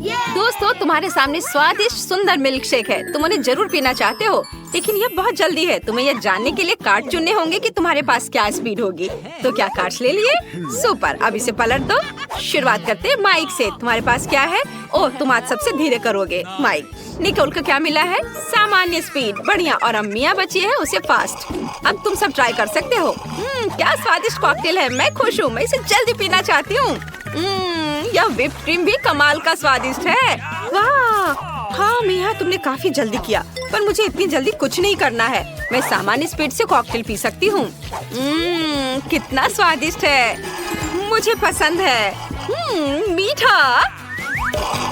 दोस्तों, तुम्हारे सामने स्वादिष्ट सुंदर मिल्क शेक है। तुम उन्हें जरूर पीना चाहते हो, लेकिन ये बहुत जल्दी है। तुम्हें यह जानने के लिए कार्ड चुनने होंगे कि तुम्हारे पास क्या स्पीड होगी। तो क्या कार्ड्स ले लिए? सुपर। अब इसे पलट दो। शुरुआत करते हैं माइक से। तुम्हारे पास क्या है? ओह, तुम आज सबसे धीरे करोगे। माइक। निकोल को क्या मिला है? सामान्य स्पीड। बढ़िया। और अम्मिया बची है, उसे फास्ट। अब तुम सब ट्राई कर सकते हो। क्या स्वादिष्ट कॉकटेल है। मैं खुश हूँ। मैं इसे जल्दी पीना चाहती हूँ। यह व्हिप्ड क्रीम भी कमाल का स्वादिष्ट है। वाह! हाँ मिया, तुमने काफी जल्दी किया, पर मुझे इतनी जल्दी कुछ नहीं करना है। मैं सामान्य स्पीड से कॉकटेल पी सकती हूँ। कितना स्वादिष्ट है। मुझे पसंद है। मीठा।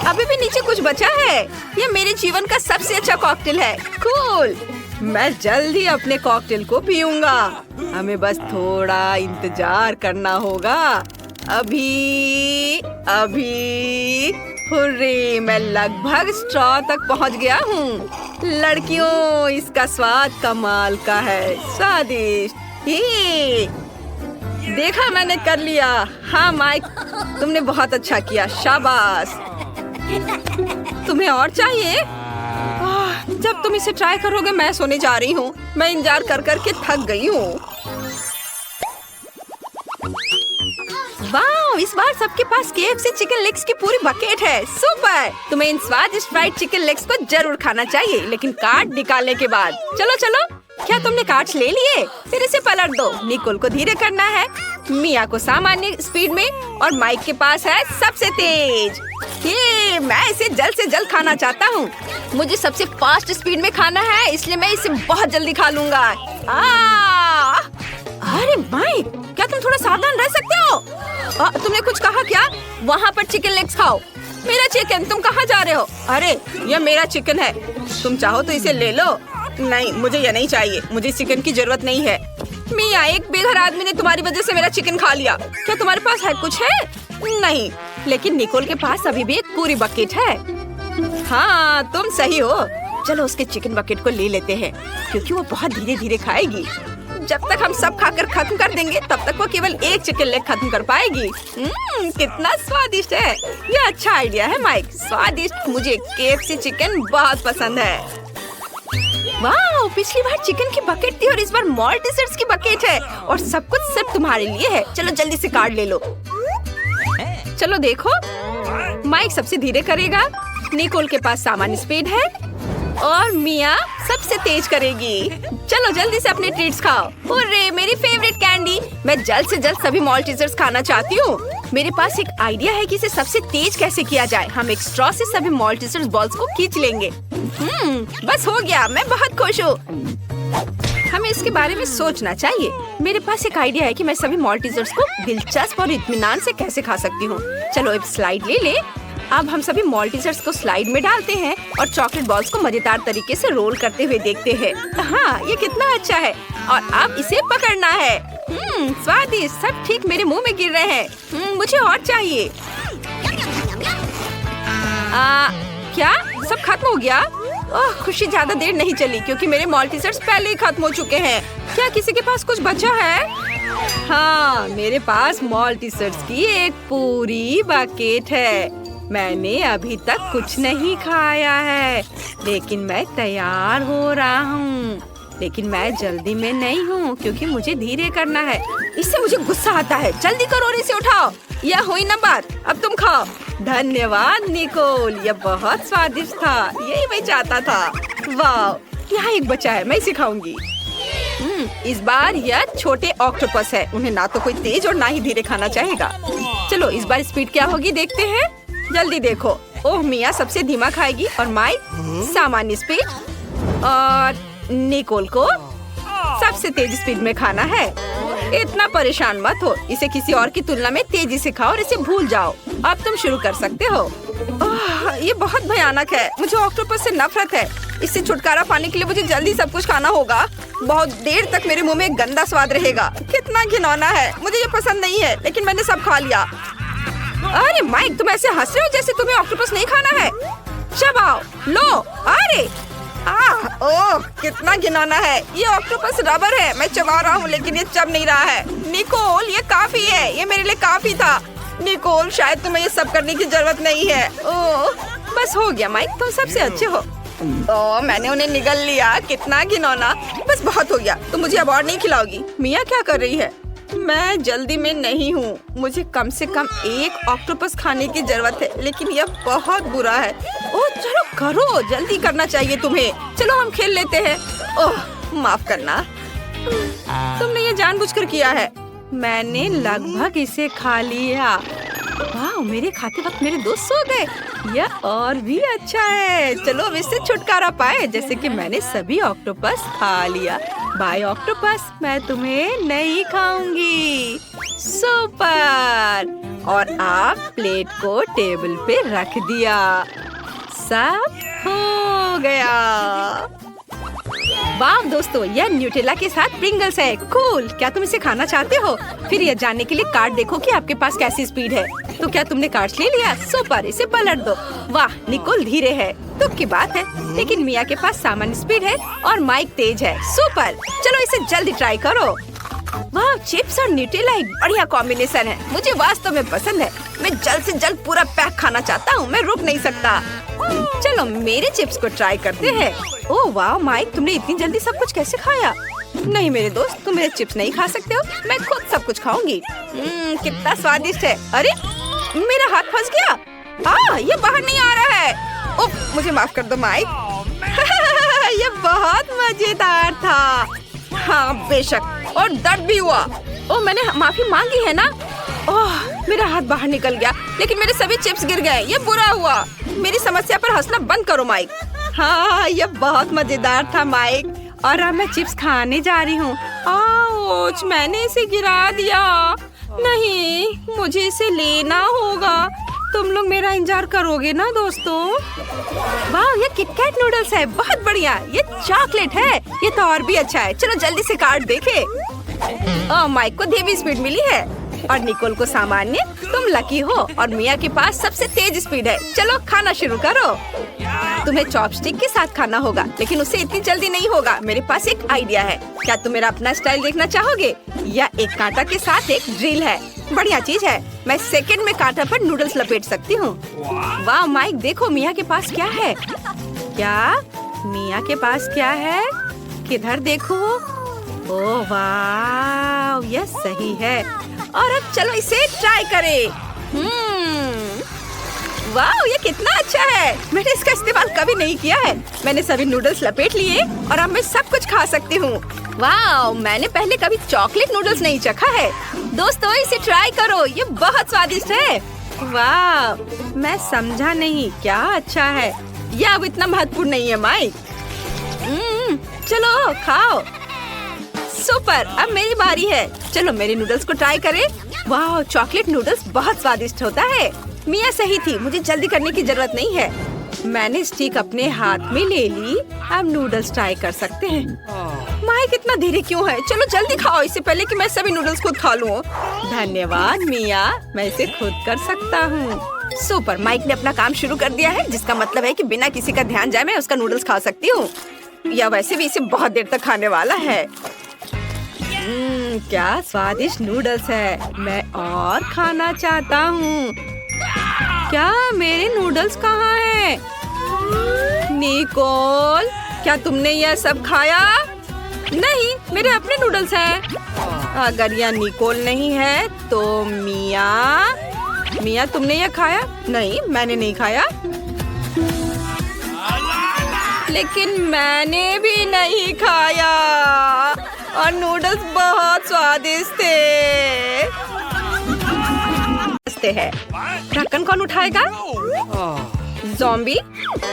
अभी भी नीचे कुछ बचा है। यह मेरे जीवन का सबसे अच्छा कॉकटेल है। कूल। मैं जल्दी अपने कॉकटेल को पीऊंगा। हमें बस थोड़ा इंतजार करना होगा। अभी हुर्रे, मैं लगभग स्ट्रॉ तक पहुंच गया हूँ। लड़कियों, इसका स्वाद कमाल का है। स्वादिष्ट। ये देखा, मैंने कर लिया। हाँ माइक, तुमने बहुत अच्छा किया। शाबाश। तुम्हें और चाहिए? जब तुम इसे ट्राई करोगे मैं सोने जा रही हूँ। मैं इंतजार कर करके थक गई हूँ। वाह, इस बार सबके पास KFC चिकन लेग्स की पूरी बकेट है। सुपर। तुम्हें इन स्वादिष्ट फ्राइड चिकन लेग्स को जरूर खाना चाहिए, लेकिन कार्ड निकालने के बाद। चलो चलो। क्या तुमने कार्ड्स ले लिए? फिर इसे पलट दो। निकोल को धीरे करना है, मिया को सामान्य स्पीड में, और माइक के पास है सबसे तेज। ये मैं इसे जल्द से जल्द खाना चाहता हूँ। मुझे सबसे फास्ट स्पीड में खाना है, इसलिए मैं इसे बहुत जल्दी खा लूंगा। अरे माइक, क्या तुम थोड़ा सावधान रह सकते हो? तुमने कुछ कहा क्या? वहाँ पर चिकन लेग्स खाओ। मेरा चिकन। तुम कहाँ जा रहे हो? अरे, यह मेरा चिकन है। तुम चाहो तो इसे ले लो। नहीं, मुझे यह नहीं चाहिए। मुझे चिकन की जरूरत नहीं है। मिया, एक बेघर आदमी ने तुम्हारी वजह से मेरा चिकन खा लिया। क्या तुम्हारे पास है कुछ है? नहीं, लेकिन निकोल के पास अभी भी एक पूरी बकेट है। हाँ, तुम सही हो। चलो उसके चिकन बकेट को ले लेते हैं, क्योंकि वो बहुत धीरे धीरे खाएगी। जब तक हम सब खाकर खत्म कर देंगे, तब तक वो केवल एक चिकन लेग खत्म कर पाएगी। कितना स्वादिष्ट है। ये अच्छा आइडिया है माइक। स्वादिष्ट। मुझे KFC चिकन बहुत पसंद है। वाह, पिछली बार चिकन की बकेट थी और इस बार मॉल डेजर्ट्स की बकेट है, और सब कुछ सिर्फ तुम्हारे लिए है। चलो जल्दी से कार्ड ले लो। चलो देखो, माइक सबसे धीरे करेगा, निकोल के पास सामान्य स्पीड है, और मिया सबसे तेज करेगी। चलो जल्दी से अपने ट्रीट्स खाओ। हुर्रे, मेरी फेवरेट कैंडी। मैं जल्द से जल्द सभी मॉल्टीजर्स खाना चाहती हूँ। मेरे पास एक आइडिया है कि इसे सबसे तेज कैसे किया जाए। हम एक स्ट्रॉ से सभी मॉल्टीजर्स बॉल्स को खींच लेंगे। बस हो गया। मैं बहुत खुश हूँ। हमें इसके बारे में सोचना चाहिए। मेरे पास एक आइडिया है कि मैं सभी मॉल्टीजर्स को दिलचस्प और इत्मीनान से कैसे खा सकती हूँ। चलो एक स्लाइड ले ले। अब हम सभी मॉल्टीजर्स को स्लाइड में डालते हैं और चॉकलेट बॉल्स को मजेदार तरीके से रोल करते हुए देखते हैं। हाँ, ये कितना अच्छा है। और अब इसे पकड़ना है। स्वादिष्ट। सब ठीक मेरे मुंह में गिर रहे हैं। मुझे और चाहिए। क्या सब खत्म हो गया? ओह, खुशी ज्यादा देर नहीं चली, क्योंकि मेरे मॉल्टीजर्स पहले ही खत्म हो चुके हैं। क्या किसी के पास कुछ बचा है? हाँ, मेरे पास मॉल्टीजर्स की एक पूरी बकेट है। मैंने अभी तक कुछ नहीं खाया है, लेकिन मैं तैयार हो रहा हूँ। लेकिन मैं जल्दी में नहीं हूँ, क्योंकि मुझे धीरे करना है। इससे मुझे गुस्सा आता है। जल्दी करो और इसे उठाओ। यह हुई ना बात। अब तुम खाओ। धन्यवाद निकोल, यह बहुत स्वादिष्ट था। यही मैं चाहता था। वाह, यहाँ एक बचा है, मैं इसे खाऊंगी। इस बार यह छोटे ऑक्टोपस है। उन्हें ना तो कोई तेज और ना ही धीरे खाना चाहेगा। चलो इस बार स्पीड क्या होगी देखते हैं। जल्दी देखो। ओह, मिया सबसे धीमा खाएगी और माइक सामान्य स्पीड, और निकोल को सबसे तेज स्पीड में खाना है। इतना परेशान मत हो। इसे किसी और की तुलना में तेजी से खाओ और इसे भूल जाओ। अब तुम शुरू कर सकते हो। ये बहुत भयानक है। मुझे ऑक्टोपस से नफरत है। इससे छुटकारा पाने के लिए मुझे जल्दी सब कुछ खाना होगा। बहुत देर तक मेरे मुंह में गंदा स्वाद रहेगा। कितना घिनौना है। मुझे ये पसंद नहीं है, लेकिन मैंने सब खा लिया। अरे माइक, तुम ऐसे हंस रहे हो जैसे तुम्हें ऑक्टोपस नहीं खाना है। चबाओ, लो। अरे ओह, कितना घिनौना है। ये ऑक्टोपस रबर है। मैं चबा रहा हूँ, लेकिन ये चब नहीं रहा है। निकोल, ये काफी है। ये मेरे लिए काफी था। निकोल, शायद तुम्हें ये सब करने की जरूरत नहीं है। ओह, बस हो गया माइक, तुम सबसे अच्छे हो। ओह, मैंने उन्हें निगल लिया, कितना घिनौना। बस बहुत हो गया, तुम मुझे अब और नहीं खिलाओगी। मिया क्या कर रही है? मैं जल्दी में नहीं हूँ, मुझे कम से कम एक ऑक्टोपस खाने की जरूरत है, लेकिन यह बहुत बुरा है। ओह चलो करो, जल्दी करना चाहिए तुम्हें। चलो हम खेल लेते हैं। ओह माफ करना, तुमने ये जानबूझकर किया है। मैंने लगभग इसे खा लिया। वाह, मेरे खाते वक्त मेरे दोस्त सो गए। यह और भी अच्छा है। चलो अब इससे छुटकारा पाए, जैसे कि मैंने सभी ऑक्टोपस खा लिया। बाय ऑक्टोपस, मैं तुम्हें नहीं खाऊंगी। सुपर। और आप प्लेट को टेबल पे रख दिया। सब हो गया। वाह दोस्तों, यह न्यूटेला के साथ प्रिंगल्स है। कूल। क्या तुम इसे खाना चाहते हो? फिर यह जानने के लिए कार्ड देखो कि आपके पास कैसी स्पीड है। तो क्या तुमने कार्ड्स ले लिया? सुपर, इसे पलट दो। वाह, निकोल धीरे है, दुख की बात है, लेकिन मिया के पास सामान्य स्पीड है और माइक तेज है। सुपर, चलो इसे जल्दी ट्राई करो। वाह, चिप्स और न्यूटेला एक बढ़िया कॉम्बिनेशन है। मुझे वास्तव में पसंद है। मैं जल्द से जल्द पूरा पैक खाना चाहता हूँ, मैं रुक नहीं सकता। चलो मेरे चिप्स को ट्राई करते हैं। ओह वाह माइक, तुमने इतनी जल्दी सब कुछ कैसे खाया? नहीं मेरे दोस्त, तुम मेरे चिप्स नहीं खा सकते हो, मैं खुद सब कुछ खाऊंगी। कितना स्वादिष्ट है। अरे मेरा हाथ फंस गया। ये बाहर नहीं आ रहा है। ओह मुझे माफ कर दो माइक। ये बहुत मजेदार था। हाँ बेशक, और दर्द भी हुआ। ओह मैंने माफी मांगी है ना। ओह मेरा हाथ बाहर निकल गया, लेकिन मेरे सभी चिप्स गिर गए। ये बुरा हुआ। मेरी समस्या पर हंसना बंद करो माइक। हाँ ये बहुत मजेदार था माइक, और अब मैं चिप्स खाने जा रही हूँ। आउच, मैंने इसे गिरा दिया। नहीं, मुझे इसे लेना होगा। तुम लोग मेरा इंतजार करोगे ना दोस्तों? वाह, ये किटकैट नूडल्स है, बहुत बढ़िया। ये चॉकलेट है, ये तो और भी अच्छा है। चलो जल्दी से कार्ड देखे। माइक को धीमी स्पीड मिली है और निकोल को सामान्य। तुम लकी हो और मिया के पास सबसे तेज स्पीड है। चलो खाना शुरू करो। तुम्हें चॉपस्टिक के साथ खाना होगा, लेकिन उससे इतनी जल्दी नहीं होगा। मेरे पास एक आइडिया है। क्या तुम मेरा अपना स्टाइल देखना चाहोगे? या एक कांटा के साथ एक ड्रिल है। बढ़िया चीज है। मैं सेकंड में कांटा पर नूडल्स लपेट सकती हूँ। वाह माइक, देखो मिया के पास क्या है। क्या मिया के पास क्या है? किधर देखो। ओह वाह, यह सही है। और अब चलो इसे ट्राई करें। वाह, ये कितना अच्छा है। मैंने इसका इस्तेमाल कभी नहीं किया है। मैंने सभी नूडल्स लपेट लिए और अब मैं सब कुछ खा सकती हूँ। वाह, मैंने पहले कभी चॉकलेट नूडल्स नहीं चखा है। दोस्तों इसे ट्राई करो, ये बहुत स्वादिष्ट है। वाह, मैं समझा नहीं क्या अच्छा है। यह अब इतना महत्वपूर्ण नहीं है माइक। चलो खाओ। सुपर, अब मेरी बारी है। चलो मेरे नूडल्स को ट्राई करें। वाह, चॉकलेट नूडल्स बहुत स्वादिष्ट होता है। मिया सही थी, मुझे जल्दी करने की जरूरत नहीं है। मैंने स्टिक अपने हाथ में ले ली। अब नूडल्स ट्राई कर सकते हैं। माइक इतना धीरे क्यों है? चलो जल्दी खाओ, इससे पहले कि मैं सभी नूडल्स खुद खा लूं। धन्यवाद मिया, मैं इसे खुद कर सकता हूँ। सुपर, माइक ने अपना काम शुरू कर दिया है, जिसका मतलब है कि बिना किसी का ध्यान जाए मैं उसका नूडल्स खा सकती हूँ। या वैसे भी इसे बहुत देर तक खाने वाला है। क्या स्वादिष्ट नूडल्स है। मैं और खाना चाहता हूँ। क्या मेरे नूडल्स कहाँ हैं? निकोल, क्या तुमने यह सब खाया? नहीं, मेरे अपने नूडल्स हैं। अगर यह निकोल नहीं है तो मिया तुमने यह खाया? नहीं, मैंने नहीं खाया। लेकिन मैंने भी नहीं खाया और नूडल्स बहुत स्वादिष्ट थे। ढक्कन कौन उठाएगा? ज़ॉम्बी।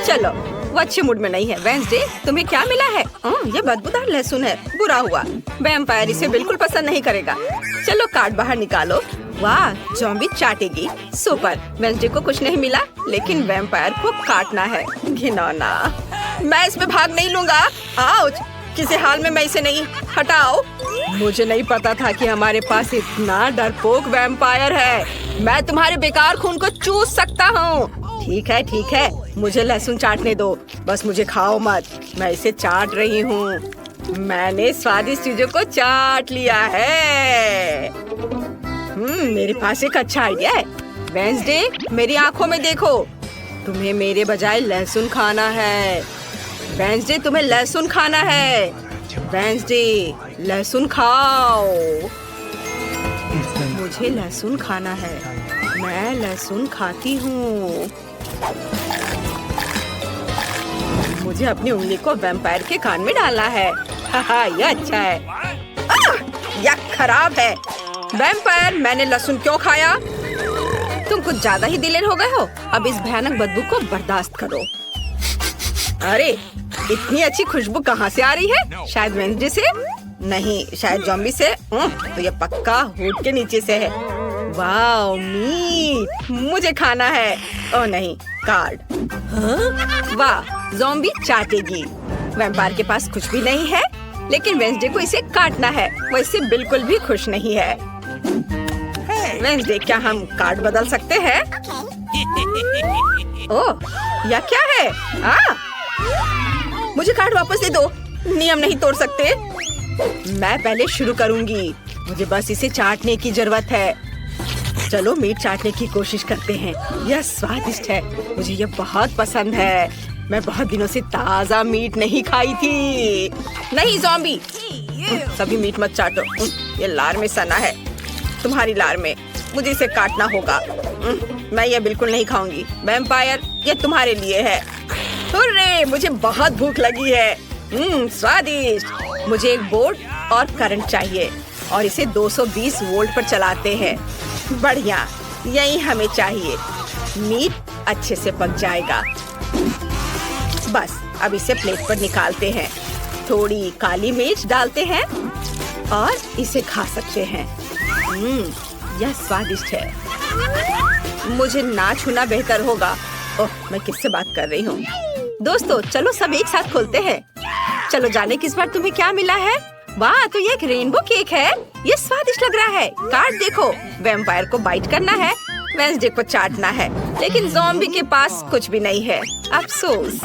चलो, वो अच्छे मूड में नहीं है। वेंसडे, तुम्हें क्या मिला है? ये बदबूदार लहसुन है, बुरा हुआ। वैम्पायर इसे बिल्कुल पसंद नहीं करेगा। चलो कार्ड बाहर निकालो। वाह, ज़ॉम्बी चाटेगी। सुपर, वेंसडे को कुछ नहीं मिला, लेकिन वैम्पायर को काटना है। घिनौना। मैं इसमें भाग नहीं लूंगा। आउच, किसी हाल में मैं इसे नहीं। हटाओ। मुझे नहीं पता था कि हमारे पास इतना डरपोक वैम्पायर है। मैं तुम्हारे बेकार खून को चूस सकता हूँ। ठीक है, मुझे लहसुन चाटने दो, बस मुझे खाओ मत। मैं इसे चाट रही हूँ। मैंने स्वादिष्ट चीजों को चाट लिया है। मेरे पास एक अच्छा आइडिया है। वेंसडे, मेरी आंखों में देखो। तुम्हें मेरे बजाय लहसुन खाना है। वेंसडे, तुम्हें लहसुन खाना है। वेंसडे, लहसुन खाओ। मुझे लहसुन खाना है। मैं लहसुन खाती हूँ। मुझे अपनी उंगली को वैम्पायर के कान में डालना है। हाहा, ये अच्छा है। यह खराब है। वैम्पायर, मैंने लहसुन क्यों खाया? तुम कुछ ज्यादा ही दिलेर हो गए हो। अब इस भयानक बदबू को बर्दाश्त करो। अरे, इतनी अच्छी खुशबू कहाँ से आ रही है? शायद वेंसडे से? नहीं, शायद ज़ॉम्बी से। तो ये पक्का होठ के नीचे से है। वाह, मीट मुझे खाना है। ओह नहीं, कार्ड। वाह, ज़ॉम्बी चाटेगी। वैम्पायर के पास कुछ भी नहीं है, लेकिन वेंसडे को इसे काटना है। वो इससे बिल्कुल भी खुश नहीं है। वेंसडे, क्या हम कार्ड बदल सकते हैं? ओह, यह क्या है? मुझे कार्ड वापस दे दो। नियम नहीं तोड़ सकते। मैं पहले शुरू करूंगी। मुझे बस इसे चाटने की जरूरत है। चलो मीट चाटने की कोशिश करते हैं। यह स्वादिष्ट है। मुझे यह बहुत पसंद है। मैं बहुत दिनों से ताजा मीट नहीं खाई थी। नहीं ज़ॉम्बी, सभी मीट मत चाटो। ये लार में सना है। तुम्हारी लार में। मुझे इसे काटना होगा। मैं ये बिल्कुल नहीं खाऊंगी। वैम्पायर, ये तुम्हारे लिए है। हुर्रे, मुझे बहुत भूख लगी है। स्वादिष्ट। मुझे एक बोर्ड और करंट चाहिए और इसे 220 वोल्ट पर चलाते हैं। बढ़िया, यही हमें चाहिए। मीट अच्छे से पक जाएगा। बस अब इसे प्लेट पर निकालते हैं। थोड़ी काली मिर्च डालते हैं और इसे खा सकते हैं। यह स्वादिष्ट है। मुझे ना छूना बेहतर होगा। ओह, मैं किससे बात कर रही हूँ? दोस्तों, चलो सब एक साथ खोलते हैं। चलो जाने किस बार तुम्हें क्या मिला है। वाह, तो ये एक रेनबो केक है। ये स्वादिष्ट लग रहा है। कार्ड देखो। वैम्पायर को बाइट करना है, वेंसडे को चाटना है, लेकिन ज़ॉम्बी के पास कुछ भी नहीं है। अफसोस।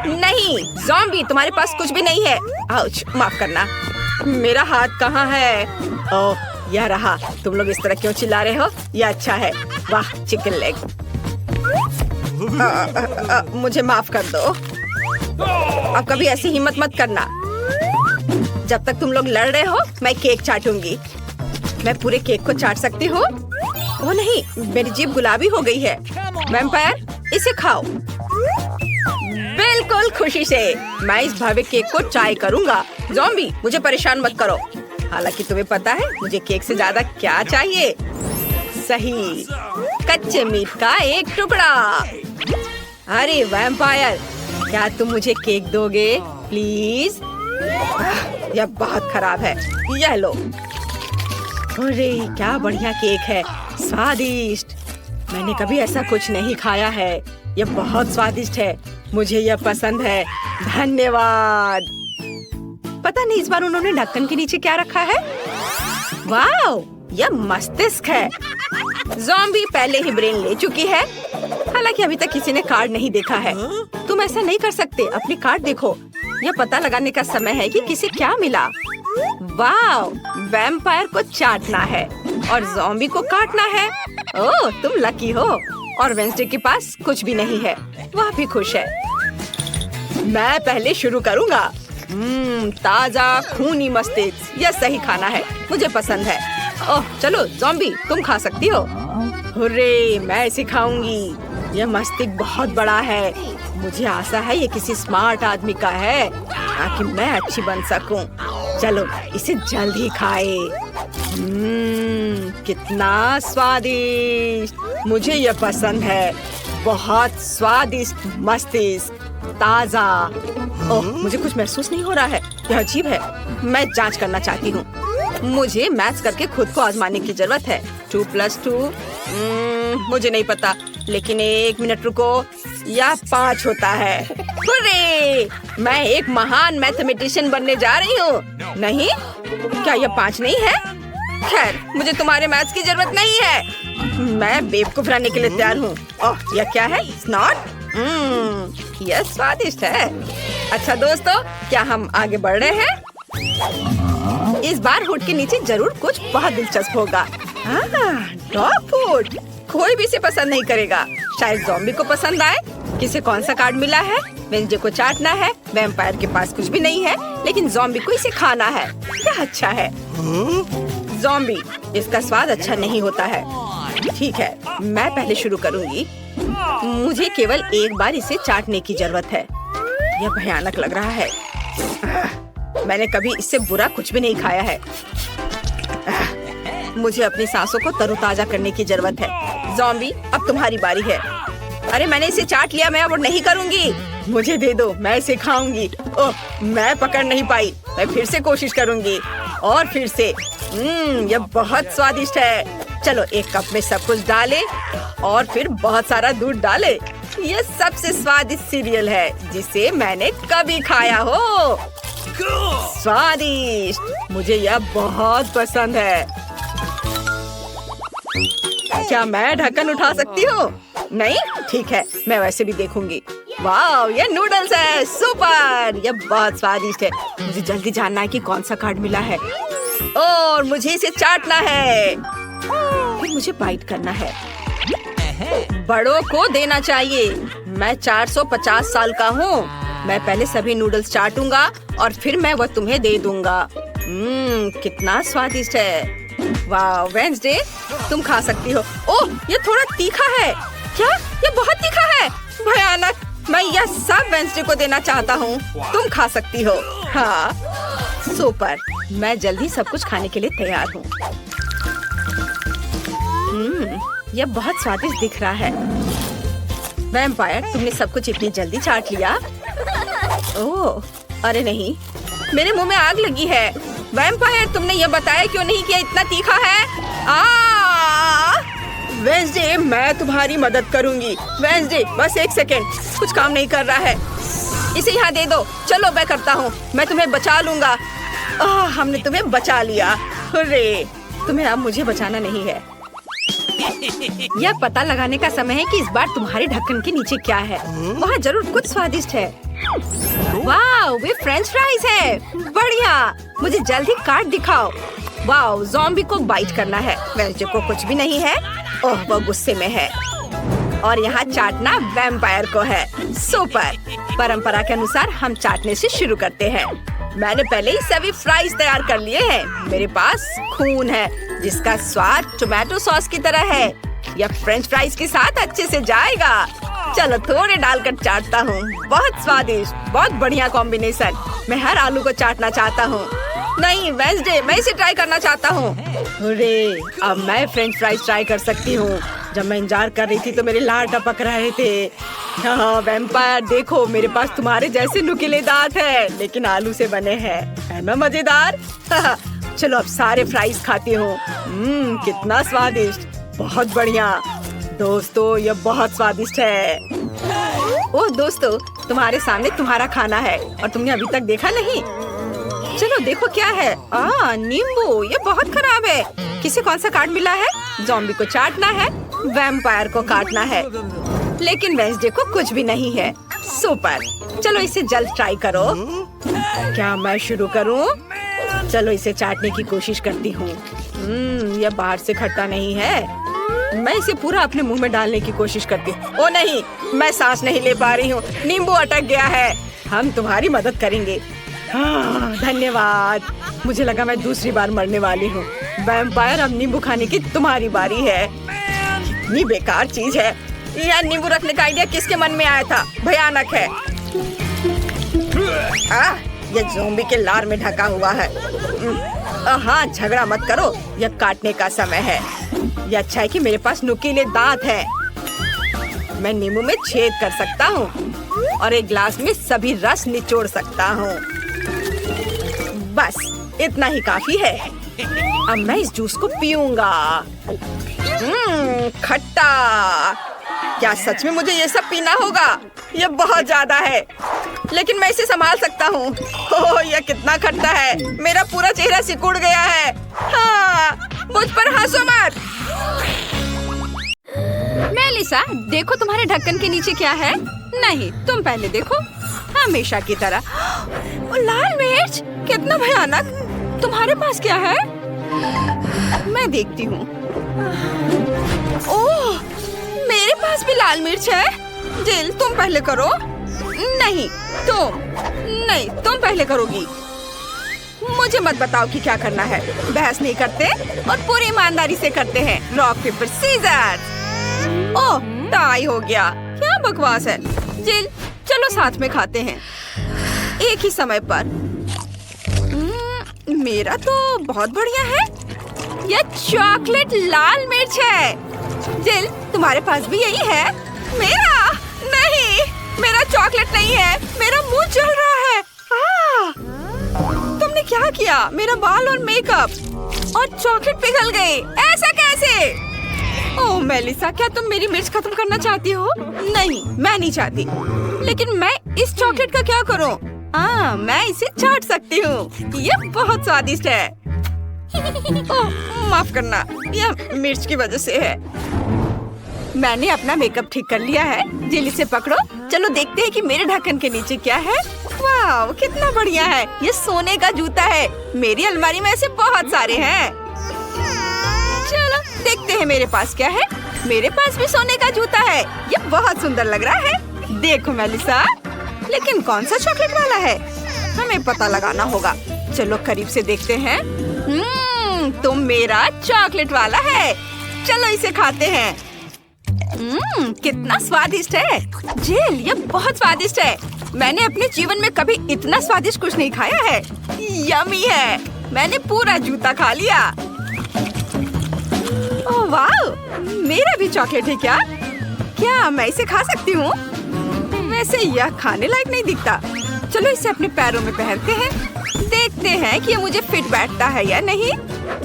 नहीं ज़ॉम्बी, तुम्हारे पास कुछ भी नहीं है। आउच, माफ करना। मेरा हाथ कहाँ है? ओह, यह रहा। तुम लोग इस तरह क्यों चिल्ला रहे हो? यह अच्छा है। वाह, चिकन लेग। मुझे माफ कर दो। अब कभी ऐसी हिम्मत मत करना। जब तक तुम लोग लड़ रहे हो, मैं केक चाटूंगी। मैं पूरे केक को चाट सकती हूँ। ओह नहीं, मेरी जीभ गुलाबी हो गई है। वैम्पायर, इसे खाओ। बिल्कुल खुशी से। मैं इस भव्य केक को ट्राई करूंगा। ज़ॉम्बी, मुझे परेशान मत करो। हालांकि तुम्हें पता है मुझे केक से ज्यादा क्या चाहिए? सही, कच्चे मीट का एक टुकड़ा। अरे वैम्पायर, क्या तुम मुझे केक दोगे प्लीज? यह बहुत खराब है। यह लो। अरे क्या बढ़िया केक है, स्वादिष्ट। मैंने कभी ऐसा कुछ नहीं खाया है। यह बहुत स्वादिष्ट है। मुझे यह पसंद है। धन्यवाद। पता नहीं इस बार उन्होंने ढक्कन के नीचे क्या रखा है। वाह, यह मस्तिष्क है। ज़ॉम्बी पहले ही ब्रेन ले चुकी है। हालांकि अभी तक किसी ने कार्ड नहीं देखा है। तुम ऐसा नहीं कर सकते। अपनी कार्ड देखो। यह पता लगाने का समय है कि किसे क्या मिला। वाह, वैम्पायर को चाटना है और ज़ॉम्बी को काटना है। ओह, तुम लकी हो। और वेंसडे के पास कुछ भी नहीं है। वह भी खुश है। मैं पहले शुरू करूंगा। ताजा खूनी मस्तिष्क, यह सही खाना है। मुझे पसंद है। ओह, चलो ज़ॉम्बी, तुम खा सकती हो। हुर्रे, मैं इसे खाऊंगी। यह मस्तिष्क बहुत बड़ा है। मुझे आशा है ये किसी स्मार्ट आदमी का है ताकि मैं अच्छी बन सकूं। चलो इसे जल्द ही खाए। कितना स्वादिष्ट। मुझे यह पसंद है। बहुत स्वादिष्ट मस्तिष्क, ताजा। ओह, मुझे कुछ महसूस नहीं हो रहा है। यह अजीब है। मैं जांच करना चाहती हूँ। मुझे मैथ्स करके खुद को आजमाने की जरूरत है। 2 + 2 मुझे नहीं पता, लेकिन 1 मिनट रुको। यह 5 होता है। हुर्रे! मैं एक महान मैथमेटिशियन बनने जा रही हूँ। नहीं, क्या यह 5 नहीं है? खैर, मुझे तुम्हारे मैथ्स की जरूरत नहीं है। मैं बेवकूफ रहने के लिए तैयार हूँ। ओह, यह क्या है? स्नॉट? यह स्वादिष्ट है। अच्छा दोस्तों, क्या हम आगे बढ़ रहे हैं? इस बार हुड के नीचे जरूर कुछ बहुत दिलचस्प होगा। Dog food. कोई भी इसे पसंद नहीं करेगा। शायद ज़ॉम्बी को पसंद आए। किसे कौन सा कार्ड मिला है? वेंसडे को चाटना है। वैम्पायर के पास कुछ भी नहीं है, लेकिन ज़ॉम्बी को इसे खाना है। क्या अच्छा है। ज़ॉम्बी, इसका स्वाद अच्छा नहीं होता है। ठीक है, मैं पहले शुरू करूंगी। मुझे केवल एक बार इसे चाटने की जरूरत है। यह भयानक लग रहा है। मैंने कभी इससे बुरा कुछ भी नहीं खाया है। मुझे अपनी सांसों को तरोताजा करने की जरूरत है। ज़ॉम्बी, अब तुम्हारी बारी है। अरे मैंने इसे चाट लिया, मैं अब और नहीं करूंगी। मुझे दे दो, मैं इसे खाऊंगी। ओह, मैं पकड़ नहीं पाई। मैं फिर से कोशिश करूंगी और फिर से। यह बहुत स्वादिष्ट है। चलो एक कप में सब कुछ डालें और फिर बहुत सारा दूध डालें। यह सबसे स्वादिष्ट सीरियल है जिसे मैंने कभी खाया हो। स्वादिष्ट, मुझे यह बहुत पसंद है। क्या मैं ढक्कन उठा सकती हूँ? नहीं? ठीक है, मैं वैसे भी देखूंगी। वाह, ये नूडल्स है। सुपर, ये बहुत स्वादिष्ट है। मुझे जल्दी जानना है कि कौन सा कार्ड मिला है और मुझे इसे चाटना है। फिर मुझे बाइट करना है। बड़ों को देना चाहिए। मैं 450 साल का हूँ। मैं पहले सभी नूडल्स चाटूंगा और फिर मैं वह तुम्हें दे दूंगा। कितना स्वादिष्ट है। वाह वेंसडे, तुम खा सकती हो। ओह, ये थोड़ा तीखा है। क्या? ये बहुत तीखा है। भयानक। मैं यह सब वेंसडे को देना चाहता हूँ। तुम खा सकती हो। हाँ, सुपर। मैं जल्दी सब कुछ खाने के लिए तैयार हूँ। यह बहुत स्वादिष्ट दिख रहा है। वैम्पायर, तुमने सब कुछ इतनी जल्दी चाट लिया? ओह, अरे नहीं, मेरे मुंह में आग लगी है। वैम्पायर, तुमने ये बताया क्यों नहीं कि इतना तीखा है? वेंसडे, मैं तुम्हारी मदद करूंगी। वेंसडे, बस एक सेकेंड, कुछ काम नहीं कर रहा है। इसे यहाँ दे दो। चलो मैं करता हूँ, मैं तुम्हें बचा लूंगा। हमने तुम्हें बचा लिया। हुर्रे, तुम्हें अब मुझे बचाना नहीं है। यह पता लगाने का समय है कि इस बार तुम्हारे ढक्कन के नीचे क्या है। वहाँ जरूर कुछ स्वादिष्ट है। वाह, वे फ्रेंच फ्राइज है। बढ़िया, मुझे जल्दी कार्ड दिखाओ। वाह, ज़ॉम्बी को बाइट करना है। वेंसडे को कुछ भी नहीं है। ओह, वो गुस्से में है। और यहाँ चाटना वैम्पायर को है। सुपर। परंपरा के अनुसार हम चाटने से शुरू करते हैं। मैंने पहले ही सभी फ्राइज तैयार कर लिए हैं। मेरे पास खून है जिसका स्वाद टोमेटो सॉस की तरह है। यह फ्रेंच फ्राइज के साथ अच्छे से जाएगा। चलो थोड़े डालकर चाटता हूँ। बहुत स्वादिष्ट, बहुत बढ़िया कॉम्बिनेशन। मैं हर आलू को चाटना चाहता हूँ। नहीं वेंसडे, मैं इसे ट्राई करना चाहता हूँ। अरे, अब मैं फ्रेंच फ्राइज ट्राई कर सकती हूँ। जब मैं इंतजार कर रही थी तो मेरे लार टपक रहे थे। हाँ वैम्पायर, देखो मेरे पास तुम्हारे जैसे नुकीले दांत है, लेकिन आलू से बने हैं। है ना मजेदार? चलो अब सारे फ्राइज खाती हूँ। कितना स्वादिष्ट, बहुत बढ़िया। दोस्तों, यह बहुत स्वादिष्ट है। ओह दोस्तों, तुम्हारे सामने तुम्हारा खाना है और तुमने अभी तक देखा नहीं। चलो देखो क्या है। नींबू, ये बहुत खराब है। किसे कौन सा कार्ड मिला है? ज़ॉम्बी को चाटना है, वैम्पायर को काटना है, लेकिन वेंसडे को कुछ भी नहीं है। सुपर। चलो इसे जल्द ट्राई करो। क्या मैं शुरू करूं? चलो इसे चाटने की कोशिश करती हूँ। यह बाहर से खट्टा नहीं है। मैं इसे पूरा अपने मुंह में डालने की कोशिश करती हूँ। ओ नहीं, मैं सांस नहीं ले पा रही हूँ। नींबू अटक गया है। हम तुम्हारी मदद करेंगे। धन्यवाद। मुझे लगा मैं दूसरी बार मरने वाली हूँ। वैम्पायर, अब नींबू खाने की तुम्हारी बारी है। इतनी बेकार चीज है। यह नींबू रखने का आइडिया किसके मन में आया था? भयानक है। यह ज़ॉम्बी के लार में ढका हुआ है। हाँ, झगड़ा मत करो, यह काटने का समय है। यह अच्छा है कि मेरे पास नुकीले दांत हैं। मैं नींबू में छेद कर सकता हूँ और एक ग्लास में सभी रस निचोड़ सकता हूँ। बस इतना ही काफी है। अब मैं इस जूस को पीऊंगा। खट्टा। क्या सच में मुझे ये सब पीना होगा? यह बहुत ज्यादा है, लेकिन मैं इसे संभाल सकता हूँ। ओह, यह कितना खट्टा है। मेरा पूरा चेहरा सिकुड़ गया है। हाँ, मुझ पर हंसो मत। मेलिसा, देखो तुम्हारे ढक्कन के नीचे क्या है। नहीं, तुम पहले देखो। हमेशा की तरह। ओ, लाल मिर्च, कितना भयानक। तुम्हारे पास क्या है? मैं देखती हूँ। ओह, मेरे पास भी लाल मिर्च है। जिल, तुम पहले करो। नहीं, तुम पहले करोगी। मुझे मत बताओ कि क्या करना है। बहस नहीं करते और पूरी ईमानदारी से करते हैं। Rock paper scissor. Oh, tie हो गया। क्या बकवास है। जिल, चलो साथ में खाते हैं एक ही समय पर। मेरा तो बहुत बढ़िया है। यह चॉकलेट लाल मिर्च है। जिल, तुम्हारे पास भी यही है? मेरा नहीं, मेरा चॉकलेट नहीं है। मेरा मुंह जल रहा है। तुमने क्या किया? मेरा बाल और मेकअप और चॉकलेट पिघल गए। ऐसा कैसे? ओह मेलिसा, क्या तुम मेरी मिर्च खत्म करना चाहती हो? नहीं, मैं नहीं चाहती। लेकिन मैं इस चॉकलेट का क्या करूं? मैं इसे चाट सकती हूँ। यह बहुत स्वादिष्ट है। ओह, माफ करना, यह मिर्च की वजह से है। मैंने अपना मेकअप ठीक कर लिया है। जिल, इसे पकड़ो। चलो देखते हैं कि मेरे ढक्कन के नीचे क्या है। वाह, कितना बढ़िया है। ये सोने का जूता है। मेरी अलमारी में ऐसे बहुत सारे हैं। चलो देखते हैं मेरे पास क्या है। मेरे पास भी सोने का जूता है। ये बहुत सुंदर लग रहा है। देखो मेलिसा, लेकिन कौन सा चॉकलेट वाला है? हमें पता लगाना होगा। चलो करीब से देखते हैं। तुम मेरा चॉकलेट वाला है। चलो इसे खाते हैं। कितना स्वादिष्ट है। जिल, ये बहुत स्वादिष्ट है। मैंने अपने जीवन में कभी इतना स्वादिष्ट कुछ नहीं खाया है। यम्मी है। मैंने पूरा जूता खा लिया। ओह वाह, मेरा भी चॉकलेट है क्या? क्या मैं इसे खा सकती हूँ? वैसे यह खाने लायक नहीं दिखता। चलो इसे अपने पैरों में पहनते हैं। देखते हैं कि ये मुझे फिट बैठता है या नहीं।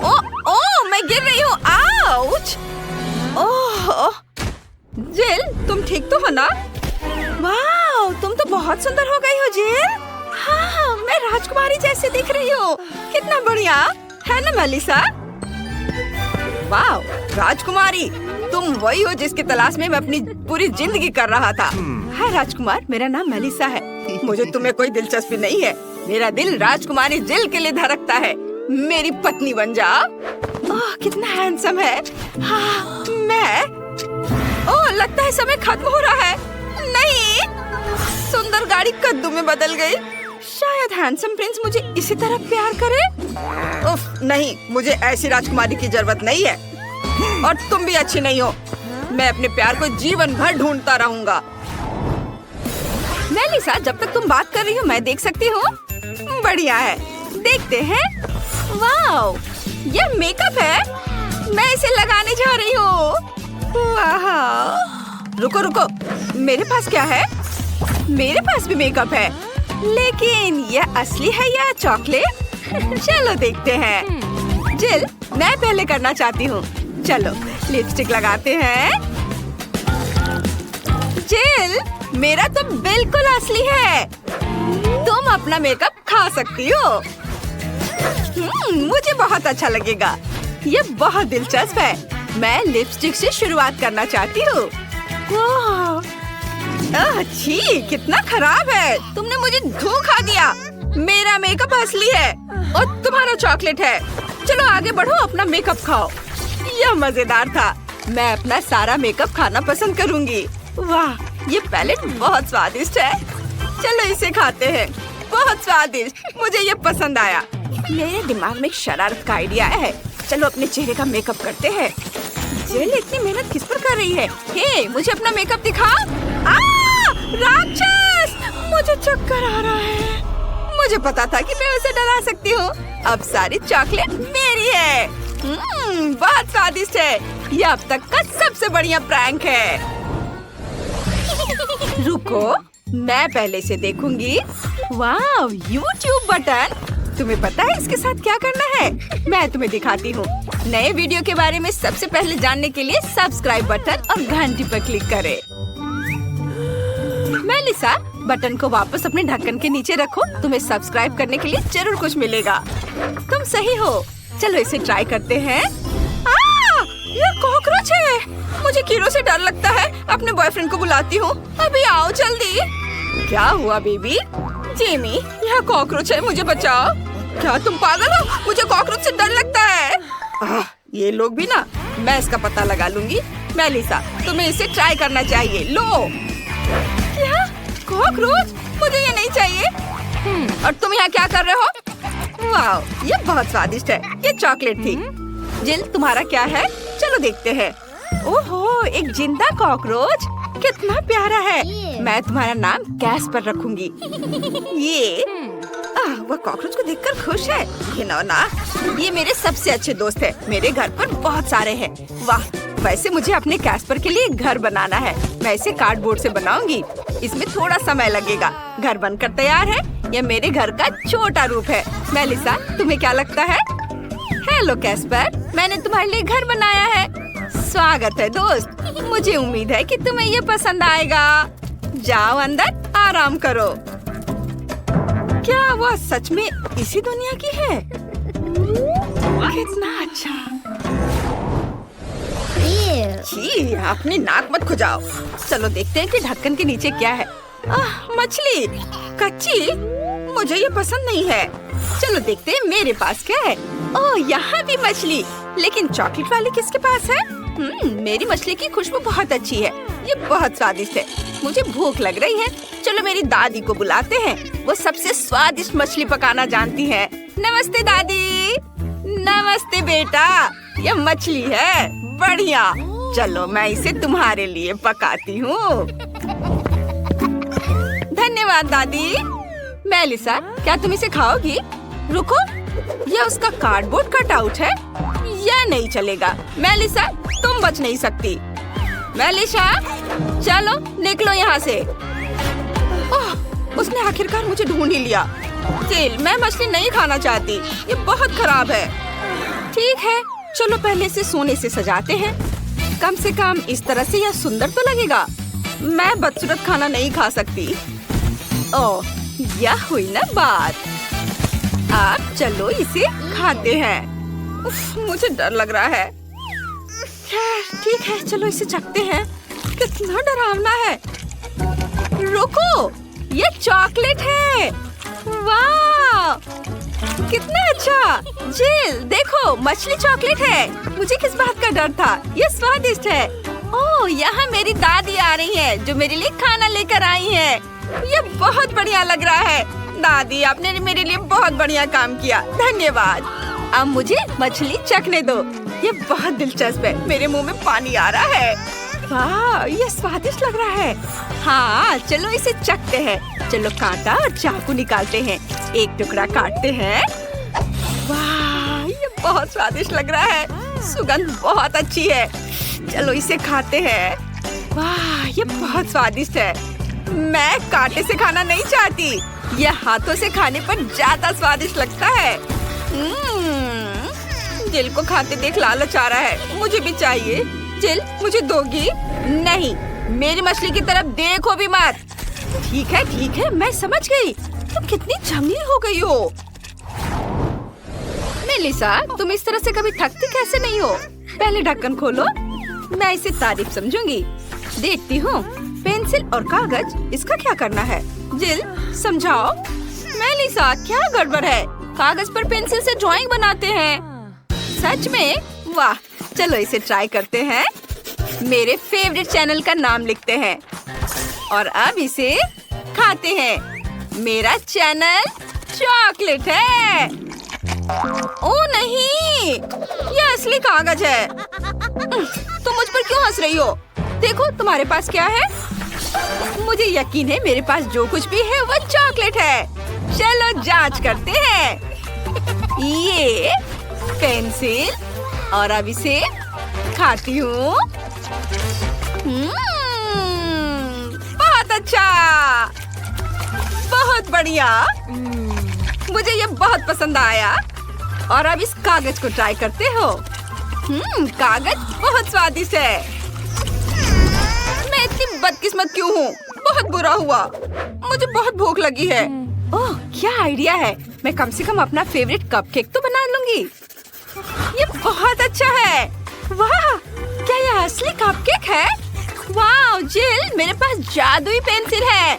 ओह, मैं गिर रही हूँ। आउच! ओह, जिल, तुम ठीक तो हो ना? वाह, तुम तो बहुत सुंदर हो गई हो जिल। हाँ, मैं राजकुमारी जैसे दिख रही हूँ। कितना बढ़िया है ना मेलिसा? वाह, राजकुमारी, तुम वही हो जिसकी तलाश में मैं अपनी पूरी जिंदगी कर रहा था। हाय राजकुमार, मेरा नाम मेलिसा है। मुझे तुम्हें कोई दिलचस्पी नहीं है। मेरा दिल राजकुमारी जिल के लिए धड़कता है। मेरी पत्नी बन जाओ। ओह, कितना हैंडसम है। हाँ, ओह, लगता है समय खत्म हो रहा है। नहीं, सुंदर गाड़ी कद्दू में बदल गई। शायद हैंडसम प्रिंस मुझे इसी तरह प्यार करे। उफ, नहीं, मुझे ऐसी राजकुमारी की जरूरत नहीं है। और तुम भी अच्छी नहीं हो। मैं अपने प्यार को जीवन भर ढूंढता रहूंगा। मेलिसा, जब तक तुम बात कर रही हो मैं देख सकती हूँ। बढ़िया है, देखते हैं। वाह, यह मेकअप है। मैं इसे लगाने जा रही हूँ। वाह, रुको, मेरे पास क्या है? मेरे पास भी मेकअप है, लेकिन यह असली है या चॉकलेट? चलो देखते हैं। जिल, मैं पहले करना चाहती हूँ। चलो लिपस्टिक लगाते हैं। जिल, मेरा तो बिल्कुल असली है। तुम अपना मेकअप खा सकती हो। मुझे बहुत अच्छा लगेगा। ये बहुत दिलचस्प है। मैं लिपस्टिक से शुरुआत करना चाहती हूँ। छी, कितना खराब है। तुमने मुझे धोखा दिया। मेरा मेकअप असली है और तुम्हारा चॉकलेट है। चलो आगे बढ़ो, अपना मेकअप खाओ। यह मजेदार था। मैं अपना सारा मेकअप खाना पसंद करूंगी। वाह, ये पैलेट बहुत स्वादिष्ट है। चलो इसे खाते हैं। बहुत स्वादिष्ट, मुझे ये पसंद आया। मेरे दिमाग में एक शरारत का आइडिया है। चलो अपने चेहरे का मेकअप करते हैं। जिल इतनी मेहनत किस पर कर रही है? हे, मुझे अपना मेकअप दिखा। राक्षस! मुझे चक्कर आ रहा है। मुझे पता था कि मैं उसे डरा सकती हूँ। अब सारी चॉकलेट मेरी है। बहुत स्वादिष्ट है। ये अब तक का सबसे बढ़िया प्रैंक है। रुको, मैं पहले से देखूंगी। वाह, YouTube बटन। तुम्हें पता है इसके साथ क्या करना है? मैं तुम्हें दिखाती हूँ। नए वीडियो के बारे में सबसे पहले जानने के लिए सब्सक्राइब बटन और घंटी पर क्लिक करें। मेलिसा, बटन को वापस अपने ढक्कन के नीचे रखो। तुम्हें सब्सक्राइब करने के लिए जरूर कुछ मिलेगा। तुम सही हो। चलो इसे ट्राई करते हैं। ये कॉकरोच है। मुझे कीड़ों से डर लगता है। अपने बॉयफ्रेंड को बुलाती हूँ। अभी आओ जल्दी। क्या हुआ बेबी? जेमी, यह कॉकरोच है, मुझे बचाओ। क्या तुम पागल हो? मुझे कॉकरोच से डर लगता है। ये लोग भी ना। मैं इसका पता लगा लूंगी। मेलिसा, तुम्हें इसे ट्राई करना चाहिए। लो। क्या? कॉकरोच? मुझे ये नहीं चाहिए। और तुम यहाँ क्या कर रहे हो? वाह, ये बहुत स्वादिष्ट है। ये चॉकलेट थी। जिल, तुम्हारा क्या है? चलो देखते हैं। ओहो, एक जिंदा कॉकरोच, कितना प्यारा है। मैं तुम्हारा नाम कैस्पर रखूंगी। ये वह कॉकरोच को देखकर खुश है। घिनौना। ये मेरे सबसे अच्छे दोस्त है। मेरे घर पर बहुत सारे हैं। वाह, वैसे मुझे अपने कैस्पर के लिए घर बनाना है। मैं इसे कार्डबोर्ड से बनाऊंगी। इसमें थोड़ा समय लगेगा। घर बनकर तैयार है। यह मेरे घर का छोटा रूप है। मेलिसा, तुम्हें क्या लगता है? हेलो कैस्पर, मैंने तुम्हारे लिए घर बनाया है। स्वागत है दोस्त। मुझे उम्मीद है कि तुम्हें ये पसंद आएगा। जाओ अंदर आराम करो। क्या वह सच में इसी दुनिया की है? कितना अच्छा। छी, अपनी नाक मत खुजाओ। चलो देखते हैं कि ढक्कन के नीचे क्या है। मछली कच्ची, मुझे ये पसंद नहीं है। चलो देखते हैं मेरे पास क्या है। ओह, यहाँ भी मछली। लेकिन चॉकलेट वाली किसके पास है? मेरी मछली की खुशबू बहुत अच्छी है। ये बहुत स्वादिष्ट है। मुझे भूख लग रही है। चलो मेरी दादी को बुलाते हैं। वो सबसे स्वादिष्ट मछली पकाना जानती है। नमस्ते दादी। नमस्ते बेटा। ये मछली है, बढ़िया। चलो मैं इसे तुम्हारे लिए पकाती हूँ। धन्यवाद दादी। मेलिसा, क्या तुम इसे खाओगी? रुको, यह उसका कार्डबोर्ड कटआउट है। यह नहीं चलेगा। मेलिसा, तुम बच नहीं सकती। मेलिसा, चलो निकलो यहाँ से। ओह, उसने आखिरकार मुझे ढूंढ ही लिया। जिल, मैं मछली नहीं खाना चाहती। ये बहुत खराब है। ठीक है, चलो पहले इसे सोने से सजाते हैं। कम से कम इस तरह से यह सुंदर तो लगेगा। मैं बदसूरत खाना नहीं खा सकती। ओह, यह हुई ना बात। अब चलो इसे खाते हैं। उफ, मुझे डर लग रहा है। ठीक है, चलो इसे चखते हैं। कितना डरावना है। रुको, ये चॉकलेट है। वाह, कितना अच्छा। जिल, देखो, मछली चॉकलेट है। मुझे किस बात का डर था। ये स्वादिष्ट है। ओह, यहाँ मेरी दादी आ रही है, जो मेरे लिए खाना लेकर आई है। ये बहुत बढ़िया लग रहा है। दादी, आपने मेरे लिए बहुत बढ़िया काम किया। धन्यवाद। अब मुझे मछली चखने दो। ये बहुत दिलचस्प है। मेरे मुंह में पानी आ रहा है। वाह, ये स्वादिष्ट लग रहा है। हाँ, चलो इसे चखते हैं। चलो कांटा और चाकू निकालते हैं। एक टुकड़ा काटते हैं। वाह, ये बहुत स्वादिष्ट लग रहा है। सुगंध बहुत अच्छी है। चलो इसे खाते हैं। वाह, ये बहुत स्वादिष्ट है। मैं कांटे से खाना नहीं चाहती। यह हाथों से खाने पर ज्यादा स्वादिष्ट लगता है। जिल को खाते देख लालच आ रहा है। मुझे भी चाहिए। जिल, मुझे दोगी? नहीं, मेरी मछली की तरफ देखो भी मत। ठीक है, मैं समझ गई। तुम कितनी जंगली हो गई हो। मेलिसा, तुम इस तरह से कभी थकती कैसे नहीं हो? पहले ढक्कन खोलो। मैं इसे तारीफ समझूंगी। देखती हूँ। पेंसिल और कागज, इसका क्या करना है? जिल, समझाओ। मेलिसा, क्या गड़बड़ है? कागज पर पेंसिल से ड्राइंग बनाते हैं। सच में? वाह, चलो इसे ट्राई करते हैं। मेरे फेवरेट चैनल का नाम लिखते हैं और अब इसे खाते हैं। मेरा चैनल चॉकलेट है। ओ नहीं, ये असली कागज है। तुम मुझ पर क्यों हंस रही हो? देखो तुम्हारे पास क्या है। मुझे यकीन है मेरे पास जो कुछ भी है वो चॉकलेट है। चलो जांच करते हैं। ये पेंसिल और अब इसे खाती हूँ। बहुत अच्छा, बहुत बढ़िया। मुझे ये बहुत पसंद आया। और अब इस कागज को ट्राई करते हो। कागज बहुत स्वादिष्ट है। मैं इतनी बदकिस्मत क्यों हूँ? बहुत बुरा हुआ। मुझे बहुत भूख लगी है। ओह, क्या आइडिया है। मैं कम से कम अपना फेवरेट कपकेक तो बना लूंगी। ये बहुत अच्छा है। वाह, क्या यह असली कपकेक है? वाह जिल, मेरे पास जादुई पेंसिल है।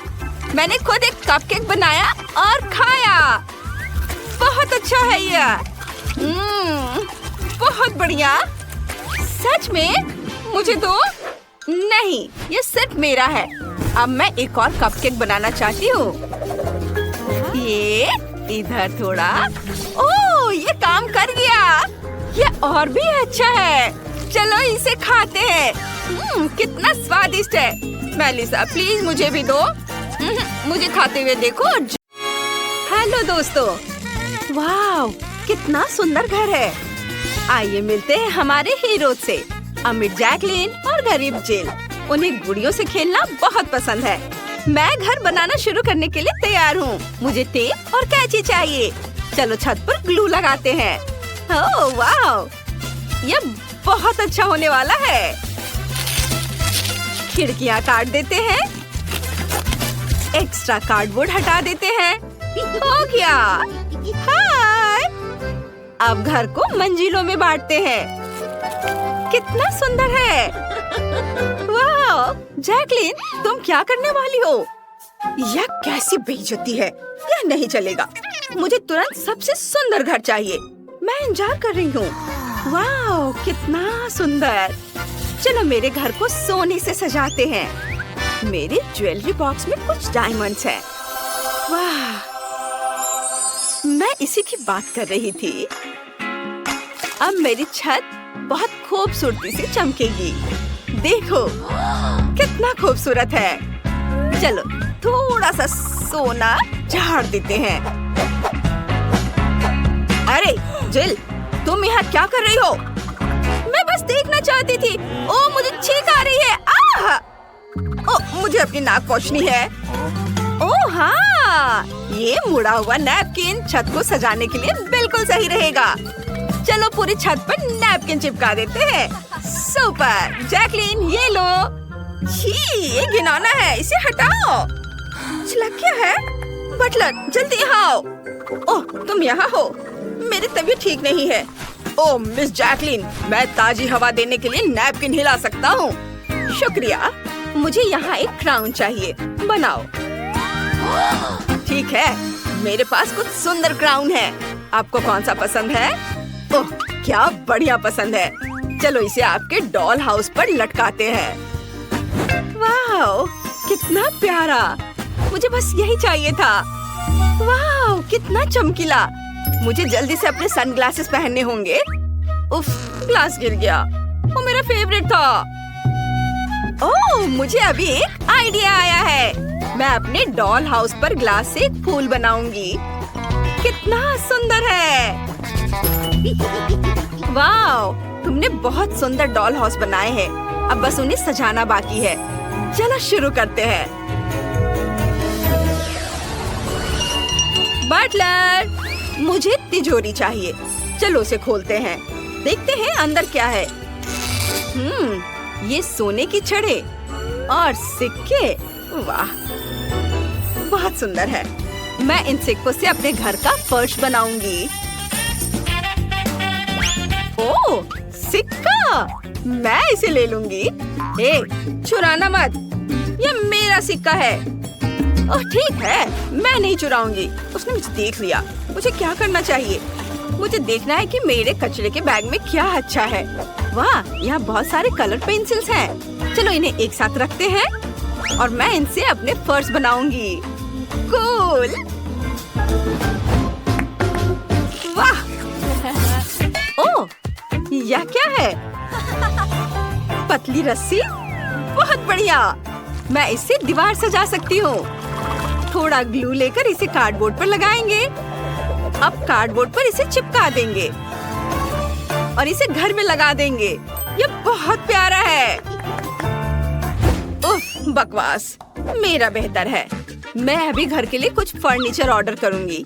मैंने खुद एक कपकेक बनाया और खाया। बहुत अच्छा है यह। बहुत बढ़िया। सच में मुझे दो। नहीं, ये सिर्फ मेरा है। अब मैं एक और कपकेक बनाना चाहती हूँ। ये इधर थोड़ा। ओह, ये काम कर गया। ये और भी अच्छा है। चलो इसे खाते हैं। कितना स्वादिष्ट है। मेलिसा, प्लीज मुझे भी दो। मुझे खाते हुए देखो। हेलो दोस्तों, वाह, कितना सुंदर घर है। आइए मिलते हैं हमारे हीरो से, अमीर जैकलिन और गरीब जिल। उन्हें गुड़ियों से खेलना बहुत पसंद है। मैं घर बनाना शुरू करने के लिए तैयार हूँ। मुझे टेप और कैंची चाहिए। चलो छत पर ग्लू लगाते हैं। ओह वाह, यह बहुत अच्छा होने वाला है। खिड़कियाँ काट देते हैं। एक्स्ट्रा कार्डबोर्ड हटा देते हैं। हो गया। हाय, अब घर को मंजिलों में बांटते हैं। कितना सुंदर है। वाह, जैकलिन, तुम क्या करने वाली हो? यह कैसी बेइज्जती है। यह नहीं चलेगा। मुझे तुरंत सबसे सुंदर घर चाहिए। मैं इंतजार कर रही हूँ। वाह, कितना सुंदर। चलो मेरे घर को सोने से सजाते हैं। मेरे ज्वेलरी बॉक्स में कुछ डायमंड्स हैं। वाह, मैं इसी की बात कर रही थी। अब मेरी छत बहुत खूबसूरती से चमकेगी। देखो कितना खूबसूरत है। चलो थोड़ा सा सोना झाड़ देते हैं। अरे जिल, तुम यहाँ क्या कर रही हो? मैं बस देखना चाहती थी। ओह, मुझे छींक आ रही है। आह! ओह, मुझे अपनी नाक पोंछनी है। ओह हाँ, ये मुड़ा हुआ नैपकिन छत को सजाने के लिए बिल्कुल सही रहेगा। चलो पूरी छत पर नैपकिन चिपका देते हैं। सुपर। जैकलिन, ये लो। छी, ये घिनौना है, इसे हटाओ। छिलक क्या है? बटलर, जल्दी यहाँ आओ। ओह, तुम यहाँ हो। मेरी तबीयत ठीक नहीं है। ओह मिस जैकलिन, मैं ताजी हवा देने के लिए नैपकिन हिला सकता हूँ। शुक्रिया। मुझे यहाँ एक क्राउन चाहिए। बनाओ। ठीक है, मेरे पास कुछ सुंदर क्राउन है। आपको कौन सा पसंद है? ओह, क्या बढ़िया पसंद है। चलो इसे आपके डॉल हाउस पर लटकाते हैं। वाह, कितना प्यारा। मुझे बस यही चाहिए था। वाह, कितना चमकीला। मुझे जल्दी से अपने सनग्लासेस पहनने होंगे। उफ, ग्लास गिर गया। वो मेरा फेवरेट था। ओह, मुझे अभी एक आइडिया आया है। मैं अपने डॉल हाउस पर ग्लास से एक फूल बनाऊंगी। कितना सुंदर है। वाह, तुमने बहुत सुंदर डॉल हाउस बनाए हैं। अब बस उन्हें सजाना बाकी है। चलो शुरू करते हैं। बटलर, मुझे तिजोरी चाहिए। चलो उसे खोलते हैं। देखते हैं अंदर क्या है। ये सोने की छड़े और सिक्के। वाह, बहुत सुंदर है। मैं इन सिक्कों से अपने घर का फर्श बनाऊंगी। ओह, सिक्का, मैं इसे ले लूंगी। ए, चुराना मत, ये मेरा सिक्का है। ओह ठीक है, मैं नहीं चुराऊंगी। उसने मुझे देख लिया। मुझे क्या करना चाहिए? मुझे देखना है कि मेरे कचरे के बैग में क्या अच्छा है। वाह, यहाँ बहुत सारे कलर पेंसिल्स हैं। चलो इन्हें एक साथ रखते हैं और मैं इनसे अपने फर्श बनाऊंगी। कूल। वाह। ओह, यह क्या है? पतली रस्सी, बहुत बढ़िया। मैं इससे दीवार सजा सकती हूँ। थोड़ा ग्लू लेकर इसे कार्डबोर्ड पर लगाएंगे। अब कार्डबोर्ड पर इसे चिपका देंगे और इसे घर में लगा देंगे। ये बहुत प्यारा है। उफ, बकवास, मेरा बेहतर है। मैं अभी घर के लिए कुछ फर्नीचर ऑर्डर करूंगी।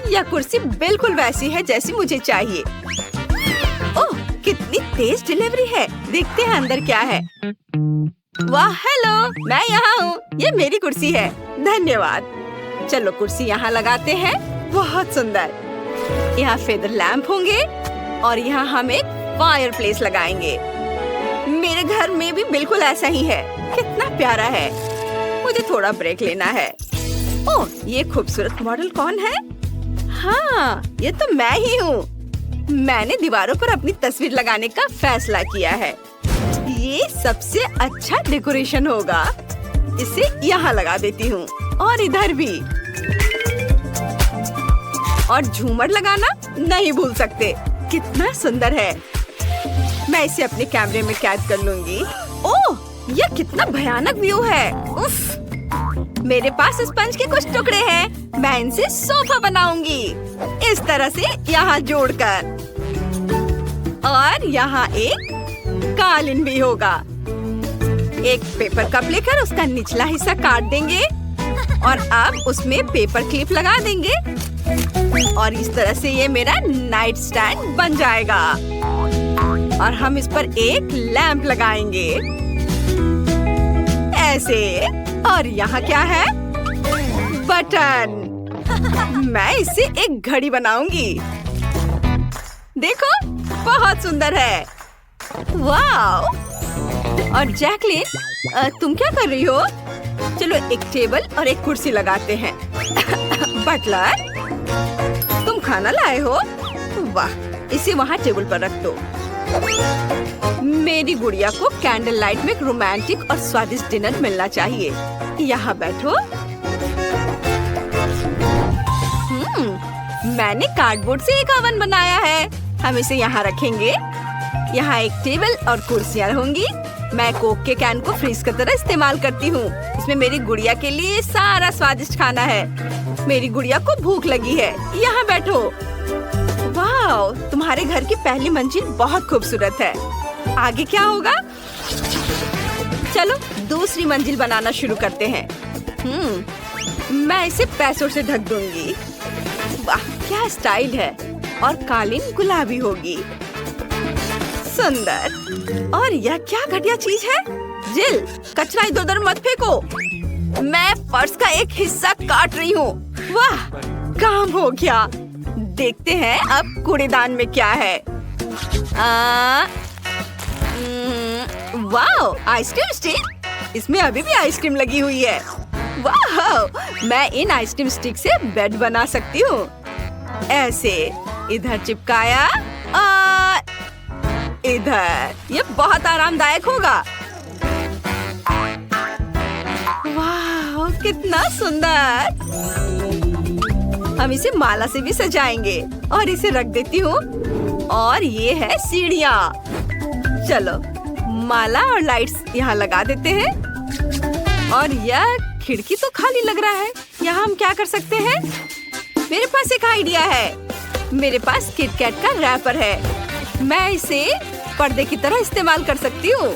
यह कुर्सी बिल्कुल वैसी है जैसी मुझे चाहिए। ओह, कितनी तेज डिलीवरी है। देखते हैं अंदर क्या है। वाह, हेलो, मैं यहाँ हूँ। ये मेरी कुर्सी है। धन्यवाद। चलो कुर्सी यहाँ लगाते हैं। बहुत सुंदर। यहाँ फेदर लैंप होंगे और यहाँ हम एक फायर प्लेस लगाएंगे। मेरे घर में भी बिल्कुल ऐसा ही है। कितना प्यारा है। मुझे थोड़ा ब्रेक लेना है। ओह, ये खूबसूरत मॉडल कौन है? हाँ, ये तो मैं ही हूँ। मैंने दीवारों पर अपनी तस्वीर लगाने का फैसला किया है। ये सबसे अच्छा डेकोरेशन होगा। इसे यहाँ लगा देती हूँ और इधर भी। और झूमर लगाना नहीं भूल सकते। कितना सुंदर है। मैं इसे अपने कैमरे में कैद कर लूंगी। ओह, यह कितना भयानक व्यू है। उफ, मेरे पास स्पंज के कुछ टुकड़े हैं। मैं इनसे सोफा बनाऊंगी इस तरह से यहाँ जोड़कर। और यहाँ एक कालीन भी होगा। एक पेपर कप लेकर उसका निचला हिस्सा काट देंगे और अब उसमें पेपर क्लिप लगा देंगे और इस तरह से ये मेरा नाइट स्टैंड बन जाएगा। और हम इस पर एक लैंप लगाएंगे ऐसे। और यहाँ क्या है? बटन। मैं इससे एक घड़ी बनाऊंगी। देखो, बहुत सुंदर है। वाव! और जैकलिन, तुम क्या कर रही हो? चलो एक टेबल और एक कुर्सी लगाते हैं। बटलर, तुम खाना लाए हो? वाह, इसे वहाँ टेबल पर रख दो। मेरी गुड़िया को कैंडल लाइट में एक रोमांटिक और स्वादिष्ट डिनर मिलना चाहिए। यहाँ बैठो। मैंने कार्डबोर्ड से एक ओवन बनाया है। हम इसे यहाँ रखेंगे। यहाँ एक टेबल और कुर्सियाँ होंगी। मैं कोक के कैन को फ्रीज की तरह इस्तेमाल करती हूँ। इसमें मेरी गुड़िया के लिए सारा स्वादिष्ट खाना है। मेरी गुड़िया को भूख लगी है। यहाँ बैठो। वाह, तुम्हारे घर की पहली मंजिल बहुत खूबसूरत है। आगे क्या होगा? चलो दूसरी मंजिल बनाना शुरू करते हैं। मैं इसे पैसों से ढक दूंगी। वाह, क्या स्टाइल है। और कालीन गुलाबी होगी। सुंदर। और यह क्या घटिया चीज है? जिल, कचरा इधर उधर मत फेंको। मैं फर्श का एक हिस्सा काट रही हूँ। वाह, काम हो गया। देखते हैं अब कूड़ेदान में क्या है। वाह, आइसक्रीम स्टिक। इसमें अभी भी आइसक्रीम लगी हुई है। वाह, मैं इन आइसक्रीम स्टिक से बेड बना सकती हूँ। ऐसे इधर चिपकाया और इधर। ये बहुत आरामदायक होगा। वाह, कितना सुंदर। हम इसे माला से भी सजाएंगे और इसे रख देती हूँ। और ये है सीढ़ियाँ। चलो माला और लाइट्स यहाँ लगा देते हैं। और यह खिड़की तो खाली लग रहा है। यहाँ हम क्या कर सकते हैं? मेरे पास एक आइडिया है। मेरे पास किटकैट का रैपर है। मैं इसे पर्दे की तरह इस्तेमाल कर सकती हूँ।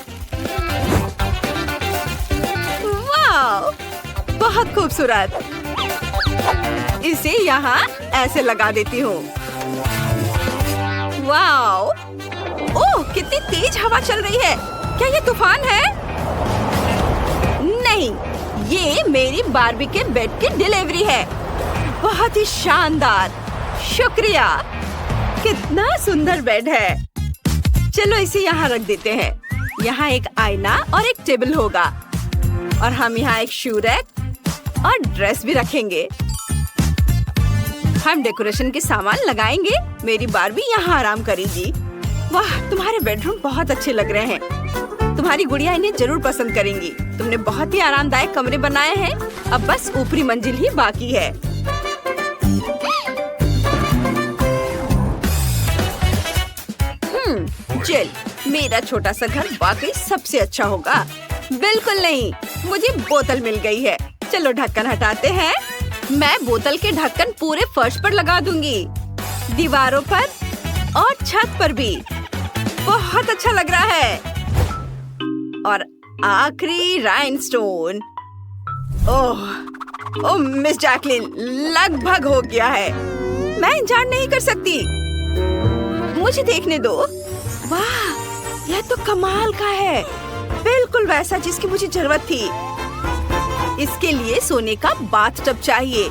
वाह, बहुत खूबसूरत। इसे यहाँ ऐसे लगा देती हूँ। वाह, ओह, कितनी तेज हवा चल रही है। क्या ये तूफान है? नहीं, ये मेरी बार्बी के बेड की डिलीवरी है। बहुत ही शानदार। शुक्रिया। कितना सुंदर बेड है। चलो इसे यहाँ रख देते हैं। यहाँ एक आईना और एक टेबल होगा। और हम यहाँ एक शू रैक और ड्रेस भी रखेंगे। हम डेकोरेशन के सामान लगाएंगे। मेरी बार्बी यहाँ आराम करेगी। वाह, तुम्हारे बेडरूम बहुत अच्छे लग रहे हैं। तुम्हारी गुड़िया इन्हें जरूर पसंद करेंगी। तुमने बहुत ही आरामदायक कमरे बनाए हैं। अब बस ऊपरी मंजिल ही बाकी है। जिल, मेरा छोटा सा घर वाकई सबसे अच्छा होगा। बिल्कुल नहीं, मुझे बोतल मिल गई है। चलो ढक्कन हटाते हैं। मैं बोतल के ढक्कन पूरे फर्श पर लगा दूंगी, दीवारों पर और छत पर भी। बहुत अच्छा लग रहा है। और आखिरी राइनस्टोन। ओह मिस जैकलिन, लगभग हो गया है। मैं इंतजार नहीं कर सकती। मुझे देखने दो। वाह, यह तो कमाल का है। बिल्कुल वैसा जिसकी मुझे जरूरत थी। इसके लिए सोने का बाथटब चाहिए।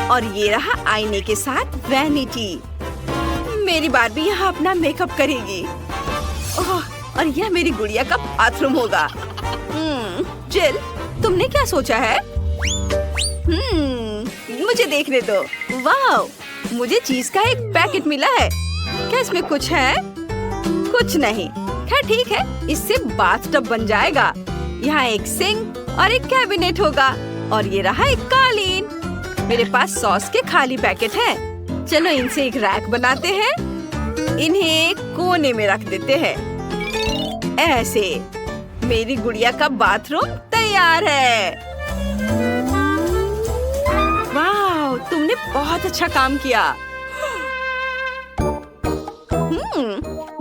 और ये रहा आईने के साथ वैनिटी। मेरी बार्बी यहाँ अपना मेकअप करेगी। ओह, और यह मेरी गुड़िया का बाथरूम होगा। जिल, तुमने क्या सोचा है? मुझे देखने दो। वाह, मुझे चीज का एक पैकेट मिला है। क्या इसमें कुछ है? कुछ नहीं। खैर ठीक है, इससे बाथटब बन जाएगा। यहाँ एक सिंक और एक कैबिनेट होगा और ये रहा एक कालीन। मेरे पास सॉस के खाली पैकेट हैं। चलो इनसे एक रैक बनाते हैं। इन्हें एक कोने में रख देते हैं। ऐसे मेरी गुड़िया का बाथरूम तैयार है। वाह, तुमने बहुत अच्छा काम किया।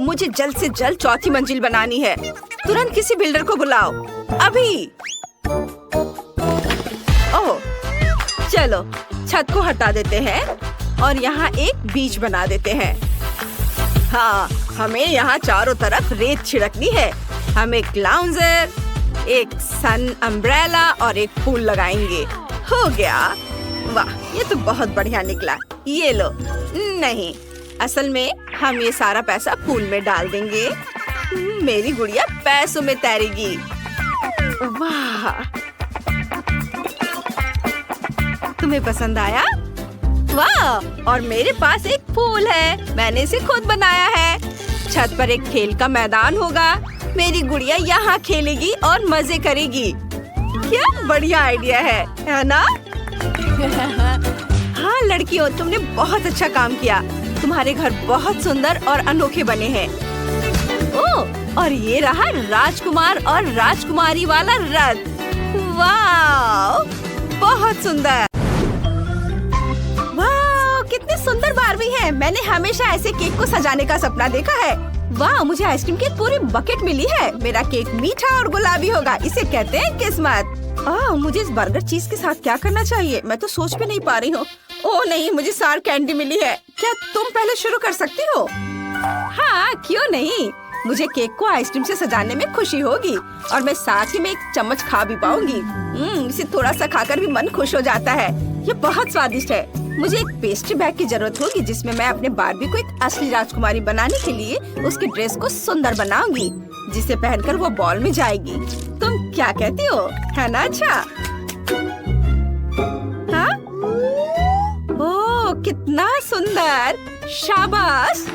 मुझे जल्द से जल्द चौथी मंजिल बनानी है। तुरंत किसी बिल्डर को बुलाओ, अभी। ओह, चलो छत को हटा देते हैं और यहाँ एक बीच बना देते हैं। हाँ, हमें यहाँ चारों तरफ रेत छिड़कनी है। हम एक लाउंजर, एक सन अम्ब्रेला और एक फूल लगाएंगे। हो गया। वाह, ये तो बहुत बढ़िया निकला। ये लो। नहीं, असल में हम ये सारा पैसा फूल में डाल देंगे। मेरी गुड़िया पैसों में तैरेगी। वाह, तुम्हें पसंद आया? वाह, और मेरे पास एक फूल है। मैंने इसे खुद बनाया है। छत पर एक खेल का मैदान होगा। मेरी गुड़िया यहाँ खेलेगी और मजे करेगी। क्या बढ़िया आइडिया है ना? हाँ लड़कियों, तुमने बहुत अच्छा काम किया। तुम्हारे घर बहुत सुंदर और अनोखे बने हैं। ओह, और ये रहा राजकुमार और राजकुमारी वाला रथ। वाह, बहुत सुंदर। वाह, कितने सुंदर बारबी है। मैंने हमेशा ऐसे केक को सजाने का सपना देखा है। वाह, मुझे आइसक्रीम की पूरी बकेट मिली है। मेरा केक मीठा और गुलाबी होगा। इसे कहते हैं किस्मत। मुझे इस बर्गर चीज के साथ क्या करना चाहिए? मैं तो सोच भी नहीं पा रही हूँ। ओह नहीं, मुझे सार कैंडी मिली है। क्या तुम पहले शुरू कर सकती हो? हाँ, क्यों नहीं। मुझे केक को आइसक्रीम से सजाने में खुशी होगी और मैं साथ ही में एक चम्मच खा भी पाऊंगी। इसे थोड़ा सा खाकर भी मन खुश हो जाता है। ये बहुत स्वादिष्ट है। मुझे एक पेस्ट्री बैग की जरूरत होगी जिसमें मैं अपने बारबी को एक असली राजकुमारी बनाने के लिए उसके ड्रेस को सुंदर बनाऊंगी, जिसे पहनकर वो बॉल में जाएगी। तुम क्या कहती हो? है ना? अच्छा। हाँ? ओह, कितना सुंदर। शाबाश।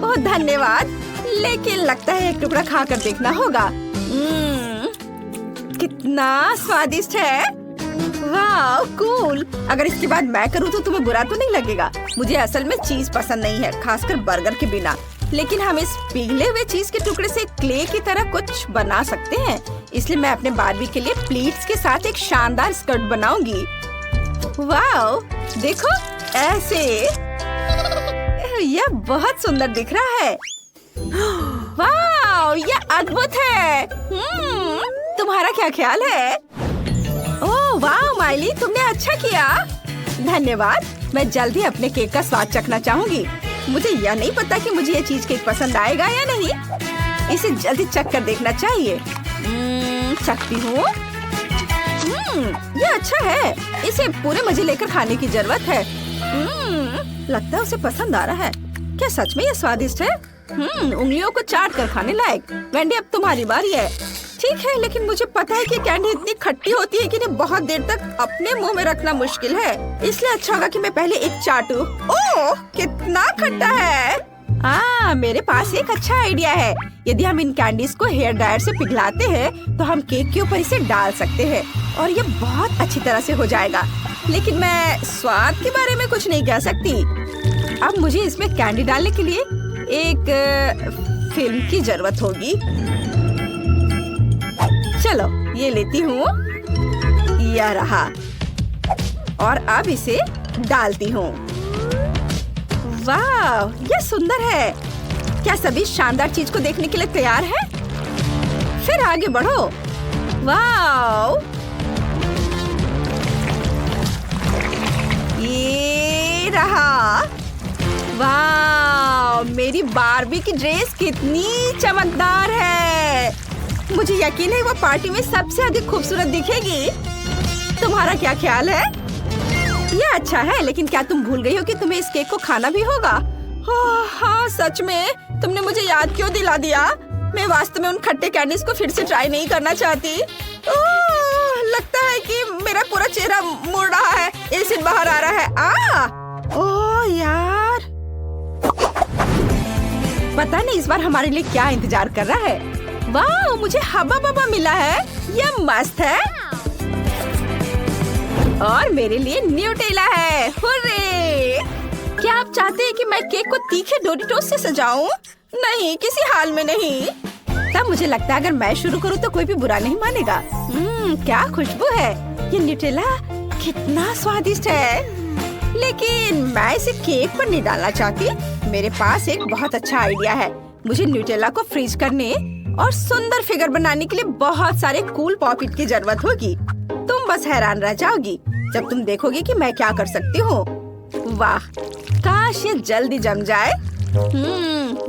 ओह, धन्यवाद। लेकिन लगता है एक टुकड़ा खाकर देखना होगा। कितना स्वादिष्ट है। वाह, कूल। अगर इसके बाद मैं करूँ तो तुम्हें बुरा तो नहीं लगेगा? मुझे असल में चीज पसंद नहीं है, खासकर बर्गर के बिना। लेकिन हम इस पिघले हुए चीज के टुकड़े से क्ले की तरह कुछ बना सकते हैं। इसलिए मैं अपने बारबी के लिए प्लीट्स के साथ एक शानदार स्कर्ट बनाऊंगी। वाह, देखो ऐसे। यह बहुत सुंदर दिख रहा है। वाह, यह अद्भुत है। तुम्हारा क्या ख्याल है? ओह वाह माइली, तुमने अच्छा किया। धन्यवाद। मैं जल्द ही अपने केक का स्वाद चखना चाहूंगी। मुझे यह नहीं पता कि मुझे ये चीज केक पसंद आएगा या नहीं। इसे जल्दी चख कर देखना चाहिए। चखती हूँ। ये अच्छा है। इसे पूरे मजे लेकर खाने की जरूरत है। लगता है उसे पसंद आ रहा है। क्या सच में ये स्वादिष्ट है? उंगलियों को चाट कर खाने लायक। वेंडी, अब तुम्हारी बारी है। ठीक है, लेकिन मुझे पता है कि कैंडी इतनी खट्टी होती है कि इन्हें बहुत देर तक अपने मुंह में रखना मुश्किल है। इसलिए अच्छा होगा कि मैं पहले एक चाटूं। ओह, कितना खट्टा है। मेरे पास एक अच्छा आइडिया है। यदि हम इन कैंडीज को हेयर ड्रायर से पिघलाते हैं तो हम केक के ऊपर इसे डाल सकते हैं और ये बहुत अच्छी तरह से हो जाएगा। लेकिन मैं स्वाद के बारे में कुछ नहीं कह सकती। अब मुझे इसमें कैंडी डालने के लिए एक फिल्म की जरूरत होगी। चलो ये लेती हूँ। यह रहा। और अब इसे डालती हूँ। वाह, यह सुंदर है। क्या सभी शानदार चीज को देखने के लिए तैयार है? फिर आगे बढ़ो। वाह, ये रहा। वाह, मेरी बारबी की ड्रेस कितनी चमकदार है। मुझे यकीन है वो पार्टी में सबसे अधिक खूबसूरत दिखेगी। तुम्हारा क्या ख्याल है? यह अच्छा है, लेकिन क्या तुम भूल गई हो कि तुम्हें इस केक को खाना भी होगा? हाँ, सच में तुमने मुझे याद क्यों दिला दिया? मैं वास्तव में उन खट्टे कैंडीज को फिर से ट्राई नहीं करना चाहती। लगता है कि मेरा पूरा चेहरा मुड़ रहा है। एसिड बाहर आ रहा है। ओह यार, पता नहीं इस बार हमारे लिए क्या इंतजार कर रहा है। वाह, मुझे हवा बबा मिला है, यह मस्त है। और मेरे लिए न्यूटेला है। हुर्रे! क्या आप चाहते हैं कि मैं केक को तीखे डोरिटोस से सजाऊं? नहीं, किसी हाल में नहीं। तब मुझे लगता है अगर मैं शुरू करूं तो कोई भी बुरा नहीं मानेगा। क्या खुशबू है। ये न्यूटेला कितना स्वादिष्ट है। लेकिन मैं इसे केक पर नहीं डालना चाहती। मेरे पास एक बहुत अच्छा आइडिया है। मुझे न्यूटेला को फ्रीज करने और सुंदर फिगर बनाने के लिए बहुत सारे कूल पॉपिट की जरूरत होगी। तुम बस हैरान रह जाओगी जब तुम देखोगी कि मैं क्या कर सकती हूँ। वाह, काश ये जल्दी जम जाए।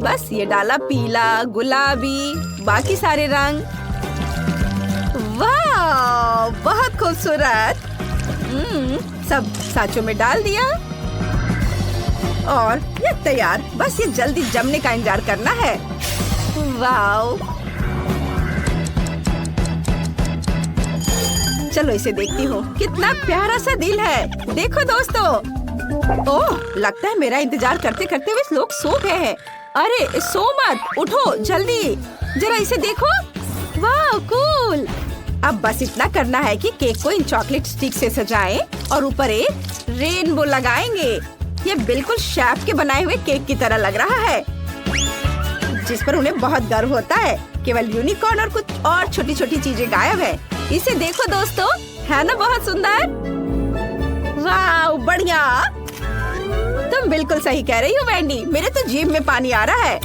बस ये डाला पीला, गुलाबी, बाकी सारे रंग। वाह, बहुत खूबसूरत। सब सांचों में डाल दिया और ये तैयार। बस ये जल्दी जमने का इंतजार करना है। वाह, चलो इसे देखती हूँ। कितना प्यारा सा दिल है। देखो दोस्तों। ओह, लगता है मेरा इंतजार करते करते वे लोग सो गए हैं। अरे सो मत, उठो जल्दी, जरा इसे देखो। वाह, कूल। अब बस इतना करना है कि केक को इन चॉकलेट स्टिक से सजाएं और ऊपर एक रेनबो लगाएंगे। ये बिल्कुल शेफ के बनाए हुए केक की तरह लग रहा है, जिस पर उन्हें बहुत गर्व होता है। केवल यूनिकॉर्न और कुछ और छोटी छोटी चीजें गायब है। इसे देखो दोस्तों, है ना बहुत सुंदर। वाह, बढ़िया। तुम बिल्कुल सही कह रही हो वेंडी, मेरे तो जीभ में पानी आ रहा है।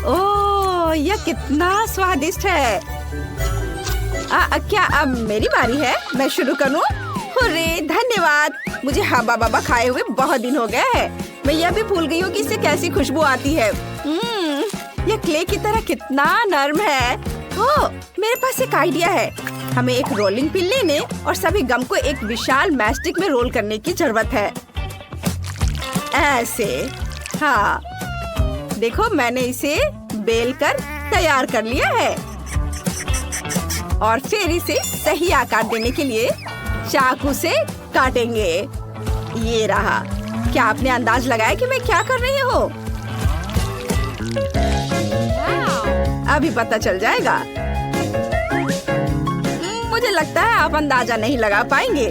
ओह, यह कितना स्वादिष्ट है। क्या अब मेरी बारी है? मैं शुरू करूं? हुर्रे, धन्यवाद। मुझे हवा बबा खाए हुए बहुत दिन हो गए हैं। मैं यह भी भूल गई हूँ कि इससे कैसी खुशबू आती है। यह क्ले की तरह कितना नर्म है। ओह, मेरे पास एक आइडिया है। हमें एक रोलिंग पिन लेने और सभी गम को एक विशाल मैस्टिक में रोल करने की जरूरत है। ऐसे। हाँ, देखो मैंने इसे बेल कर तैयार कर लिया है और फिर इसे सही आकार देने के लिए चाकू से काटेंगे। ये रहा। क्या आपने अंदाज लगाया कि मैं क्या कर रही हूँ? अभी पता चल जाएगा। मुझे लगता है आप अंदाजा नहीं लगा पाएंगे।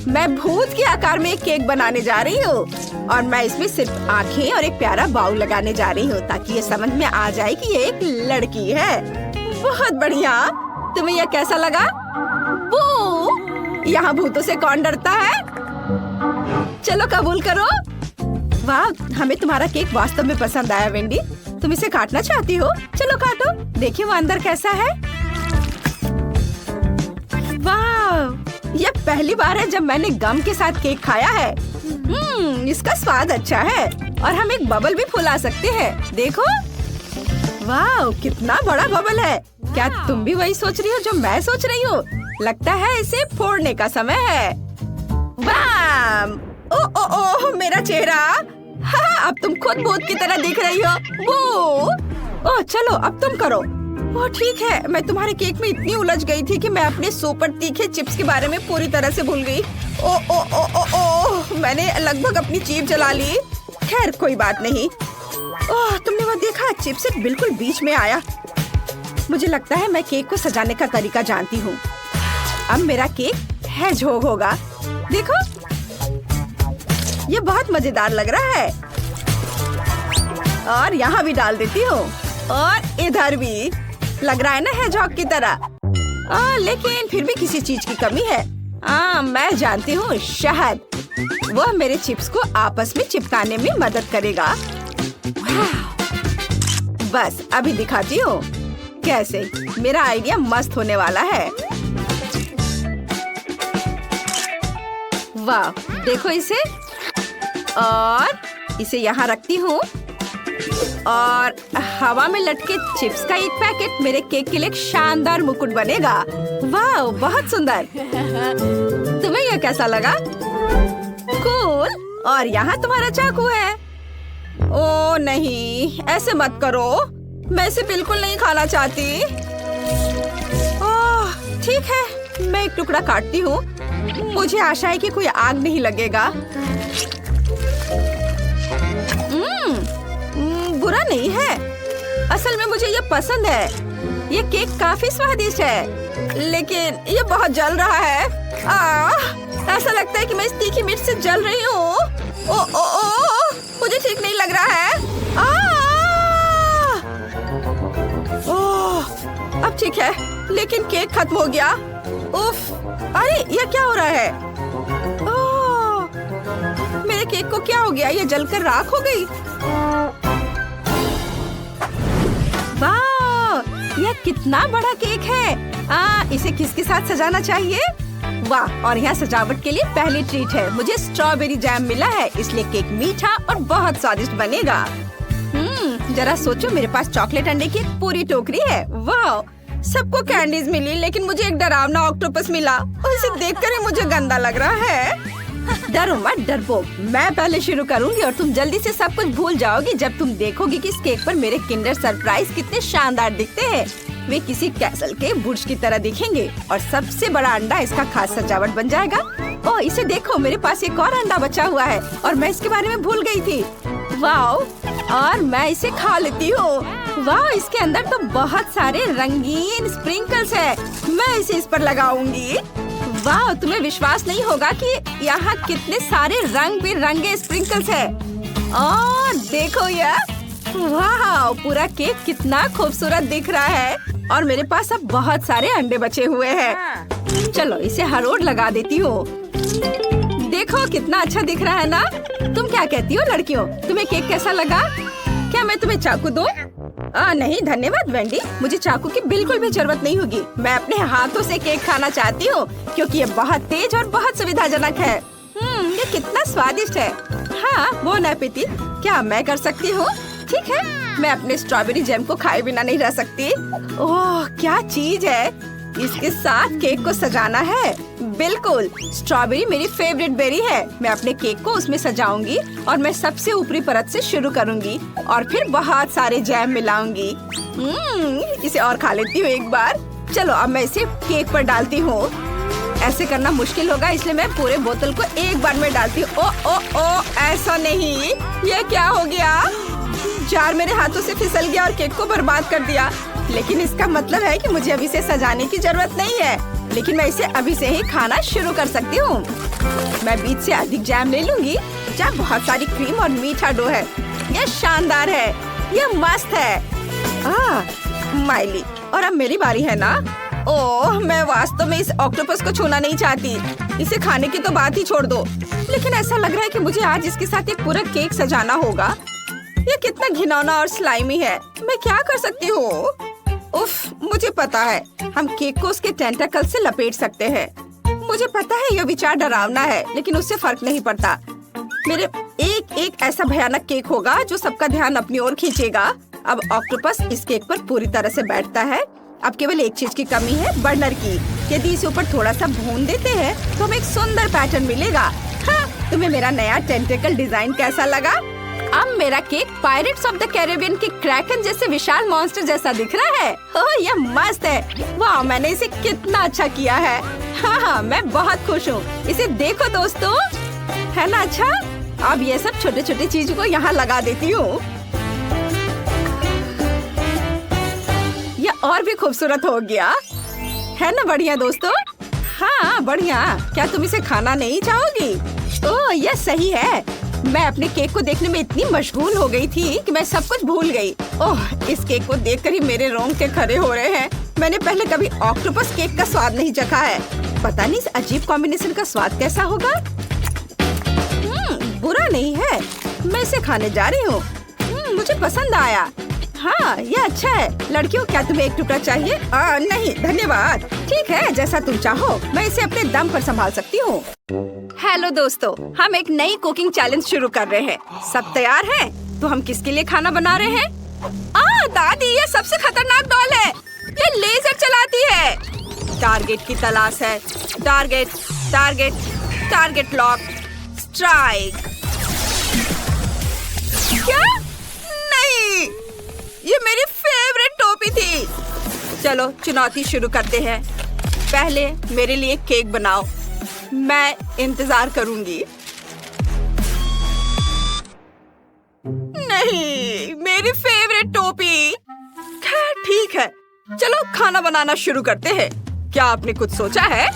मैं भूत के आकार में एक केक बनाने जा रही हूँ और मैं इसमें सिर्फ आँखें और एक प्यारा बाउल लगाने जा रही हूँ ताकि ये समझ में आ जाए कि ये एक लड़की है। बहुत बढ़िया। तुम्हें यह कैसा लगा? बू! यहाँ भूतों से कौन डरता है? चलो कबूल करो। वाह, हमें तुम्हारा केक वास्तव में पसंद आया वेंडी। तुम इसे काटना चाहती हो? चलो काटो, देखिए वो अंदर कैसा है। वाह, यह पहली बार है जब मैंने गम के साथ केक खाया है। इसका स्वाद अच्छा है और हम एक बबल भी फुला सकते हैं। देखो। वाह, कितना बड़ा बबल है। क्या तुम भी वही सोच रही हो जो मैं सोच रही हूँ? लगता है इसे फोड़ने का समय है। बाम! ओ ओ ओ, मेरा चेहरा। हाँ, अब तुम खुद भूत की तरह दिख रही हो। वो। ओह, चलो अब तुम करो। ओह, ठीक है। मैं तुम्हारे केक में इतनी उलझ गई थी कि मैं अपने सुपर तीखे चिप्स के बारे में पूरी तरह से भूल गई। ओ ओ ओ ओ ओ, मैंने लगभग अपनी जीभ जला ली। खैर कोई बात नहीं। ओह, तुमने वो देखा? चिप्स बिल्कुल बीच में आया। मुझे लगता है मैं केक को सजाने का तरीका जानती हूँ। अब मेरा केक हेजहोग होगा। देखो, ये बहुत मजेदार लग रहा है। और यहाँ भी डाल देती हूँ और इधर भी। लग रहा है ना हेजहॉग की तरह। लेकिन फिर भी किसी चीज की कमी है। मैं जानती हूँ, शहद। वह मेरे चिप्स को आपस में चिपकाने में मदद करेगा। बस अभी दिखाती हूँ कैसे। मेरा आइडिया मस्त होने वाला है। वाह, देखो इसे। और इसे यहाँ रखती हूँ और हवा में लटके चिप्स का एक पैकेट मेरे केक के लिए एक शानदार मुकुट बनेगा। वाह, बहुत सुंदर। तुम्हें यह कैसा लगा? कूल। और यहाँ तुम्हारा चाकू है। ओ नहीं, ऐसे मत करो। मैं इसे बिल्कुल नहीं खाना चाहती। ओह, ठीक है, मैं एक टुकड़ा काटती हूँ। मुझे आशा है कि कोई आग नहीं लगेगा। बुरा नहीं है। असल में मुझे ये पसंद है। ये केक काफी स्वादिष्ट है, लेकिन ये बहुत जल रहा है। ऐसा लगता है कि मैं इस तीखी मिर्च से जल रही हूँ। ओ ओ ओ, मुझे ठीक नहीं लग रहा है। ओह, अब ठीक है, लेकिन केक खत्म हो गया। उफ, अरे ये क्या हो रहा है? ओह, मेरे केक को क्या हो गया? ये जलकर राख हो गई। वाह, यह कितना बड़ा केक है। इसे किसके साथ सजाना चाहिए? वाह, और यहाँ सजावट के लिए पहली ट्रीट है। मुझे स्ट्रॉबेरी जैम मिला है, इसलिए केक मीठा और बहुत स्वादिष्ट बनेगा। जरा सोचो, मेरे पास चॉकलेट अंडे की एक पूरी टोकरी है। वाह, सबको कैंडीज मिली, लेकिन मुझे एक डरावना ऑक्टोपस मिला और इसे देखकर ही मुझे गंदा लग रहा है। डरो मत डरपोक, मैं पहले शुरू करूंगी और तुम जल्दी से सब कुछ भूल जाओगी जब तुम देखोगी कि इस केक पर मेरे किंडर सरप्राइज कितने शानदार दिखते हैं। वे किसी कैसल के बुर्ज की तरह दिखेंगे और सबसे बड़ा अंडा इसका खास सजावट बन जाएगा। ओह, इसे देखो, मेरे पास एक और अंडा बचा हुआ है और मैं इसके बारे में भूल गई थी। वाह, और मैं इसे खा लेती हूँ। वाह, इसके अंदर तो बहुत सारे रंगीन स्प्रिंकल्स है। मैं इसे इस पर लगाऊंगी। वाह, तुम्हें विश्वास नहीं होगा कि यहाँ कितने सारे रंग बिरंगे स्प्रिंकल्स है। और देखो यह, वाह, पूरा केक कितना खूबसूरत दिख रहा है और मेरे पास अब बहुत सारे अंडे बचे हुए हैं। चलो इसे हर ओर लगा देती हूँ। देखो कितना अच्छा दिख रहा है ना? तुम क्या कहती हो लड़कियों, तुम्हें केक कैसा लगा? क्या मैं तुम्हें चाकू दूं? नहीं धन्यवाद वेंडी, मुझे चाकू की बिल्कुल भी जरूरत नहीं होगी। मैं अपने हाथों से केक खाना चाहती हूँ क्योंकि ये बहुत तेज और बहुत सुविधाजनक है। ये कितना स्वादिष्ट है। हाँ, बोन एपेटी। क्या मैं कर सकती हूँ? ठीक है, मैं अपने स्ट्रॉबेरी जैम को खाए बिना नहीं रह सकती। ओह, क्या चीज है। इसके साथ केक को सजाना है। बिल्कुल, स्ट्रॉबेरी मेरी फेवरेट बेरी है। मैं अपने केक को उसमें सजाऊंगी और मैं सबसे ऊपरी परत से शुरू करूंगी और फिर बहुत सारे जैम मिलाऊंगी। इसे और खा लेती हूँ एक बार। चलो अब मैं इसे केक पर डालती हूँ। ऐसे करना मुश्किल होगा, इसलिए मैं पूरे बोतल को एक बार में डालती हूँ। ओ ओ ओ, ऐसा नहीं, ये क्या हो गया? जार मेरे हाथों से फिसल गया और केक को बर्बाद कर दिया। लेकिन इसका मतलब है कि मुझे अभी से सजाने की जरूरत नहीं है, लेकिन मैं इसे अभी से ही खाना शुरू कर सकती हूँ। मैं बीच से अधिक जैम ले लूंगी, जहाँ बहुत सारी क्रीम और मीठा डो है। यह शानदार है, यह मस्त है। माइली, और अब मेरी बारी है ना? ओह, मैं वास्तव में इस ऑक्टोपस को छूना नहीं चाहती। इसे खाने की तो बात ही छोड़ दो, लेकिन ऐसा लग रहा है कि मुझे आज इसके साथ एक पूरा केक सजाना होगा। ये कितना घिनौना और स्लाइमी है। मैं क्या कर सकती हूँ? उफ, मुझे पता है, हम केक को उसके टेंटाकल से लपेट सकते हैं। मुझे पता है यह विचार डरावना है, लेकिन उससे फर्क नहीं पड़ता। मेरे एक ऐसा भयानक केक होगा जो सबका ध्यान अपनी ओर खींचेगा। अब ऑक्टोपस इस केक पर पूरी तरह से बैठता है। अब केवल एक चीज की कमी है, बर्नर की। यदि इसे ऊपर थोड़ा सा भून देते हैं तो हमें एक सुंदर पैटर्न मिलेगा। हाँ, तुम्हें मेरा नया टेंटेकल डिजाइन कैसा लगा? अब मेरा cake pirates of the Caribbean के क्रैकन जैसे विशाल मॉन्स्टर जैसा दिख रहा है। ओह, यह मस्त है। वाह, मैंने इसे कितना अच्छा किया है। हाँ, मैं बहुत खुश हूँ। इसे देखो दोस्तों, है ना अच्छा? अब ये सब छोटे छोटे चीजों को यहाँ लगा देती हूँ। यह और भी खूबसूरत हो गया, है ना? बढ़िया दोस्तों। हाँ बढ़िया। क्या तुम इसे खाना नहीं चाहोगी? ओह, यह सही है। मैं अपने केक को देखने में इतनी मशगूल हो गई थी कि मैं सब कुछ भूल गई। ओह, इस केक को देखकर ही मेरे रोंगटे खड़े हो रहे हैं। मैंने पहले कभी ऑक्टोपस केक का स्वाद नहीं चखा है। पता नहीं इस अजीब कॉम्बिनेशन का स्वाद कैसा होगा। बुरा नहीं है, मैं इसे खाने जा रही हूँ। मुझे पसंद आया। हाँ, ये अच्छा है। लड़कियों, क्या तुम्हें एक टुकड़ा चाहिए? नहीं धन्यवाद। ठीक है, जैसा तुम चाहो। मैं इसे अपने दम पर संभाल सकती हूँ। हेलो दोस्तों, हम एक नई कुकिंग चैलेंज शुरू कर रहे हैं। सब तैयार हैं? तो हम किसके लिए खाना बना रहे हैं? दादी, ये सबसे खतरनाक डॉल है। ये लेजर चलाती है। टारगेट की तलाश है। Target, target, target lock, strike. क्या? नहीं, ये मेरी फेवरेट टोपी थी। चलो चुनौती शुरू करते हैं। पहले मेरे लिए केक बनाओ। मैं इंतजार करूंगी। नहीं, मेरी फेवरेट टोपी। ठीक है, चलो खाना बनाना शुरू करते हैं। क्या आपने कुछ सोचा है?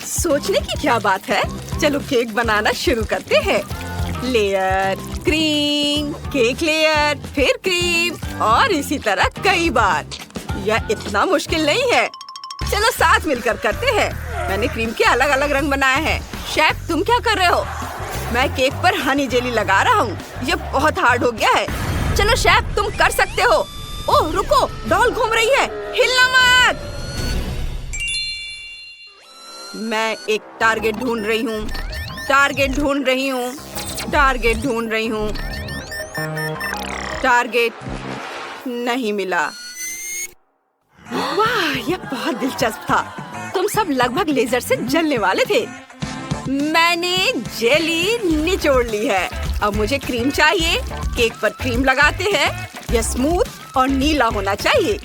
सोचने की क्या बात है, चलो केक बनाना शुरू करते हैं। लेयर, क्रीम, केक लेयर, फिर क्रीम और इसी तरह कई बार। यह इतना मुश्किल नहीं है, चलो साथ मिलकर करते हैं। मैंने क्रीम के अलग अलग रंग बनाए हैं। शेफ, तुम क्या कर रहे हो? मैं केक पर हनी जेली लगा रहा हूँ। ये बहुत हार्ड हो गया है। चलो शेफ, तुम कर सकते हो। ओह रुको, डॉल घूम रही है, हिलना मत। मैं एक टारगेट ढूंढ रही हूँ, टारगेट ढूंढ रही हूँ, टारगेट ढूंढ रही हूँ। टारगेट नहीं मिला। वाह, यह बहुत दिलचस्प था। तुम सब लगभग लेजर से जलने वाले थे। मैंने जेली निचोड़ ली है। अब मुझे क्रीम चाहिए। केक पर क्रीम लगाते हैं। यह स्मूथ और नीला होना चाहिए।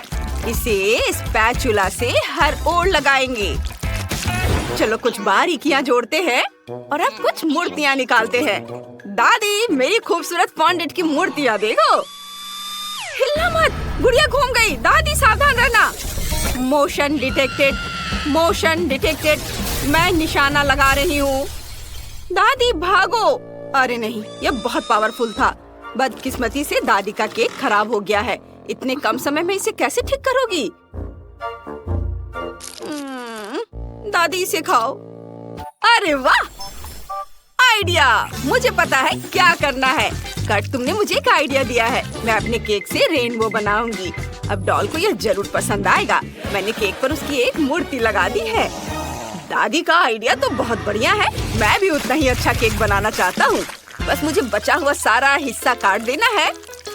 इसे स्पैचुला से हर ओर लगाएंगे। चलो कुछ बारीकियां जोड़ते हैं और अब कुछ मूर्तियां निकालते हैं। दादी, मेरी खूबसूरत फॉन्डेंट की मूर्तियां देखो। हिलना मत, गुड़िया घूम गई। दादी सावधान रहना। Motion detected, motion detected. मैं निशाना लगा रही हूँ। दादी भागो। अरे नहीं, यह बहुत पावरफुल था। बदकिस्मती से दादी का केक खराब हो गया है। इतने कम समय में इसे कैसे ठीक करोगी? दादी इसे खाओ। अरे वाह, आइडिया! मुझे पता है क्या करना है। कट, तुमने मुझे एक आइडिया दिया है। मैं अपने केक से रेनबो बनाऊंगी। अब डॉल को यह जरूर पसंद आएगा। मैंने केक पर उसकी एक मूर्ति लगा दी है। दादी का आइडिया तो बहुत बढ़िया है। मैं भी उतना ही अच्छा केक बनाना चाहता हूँ। बस मुझे बचा हुआ सारा हिस्सा काट देना है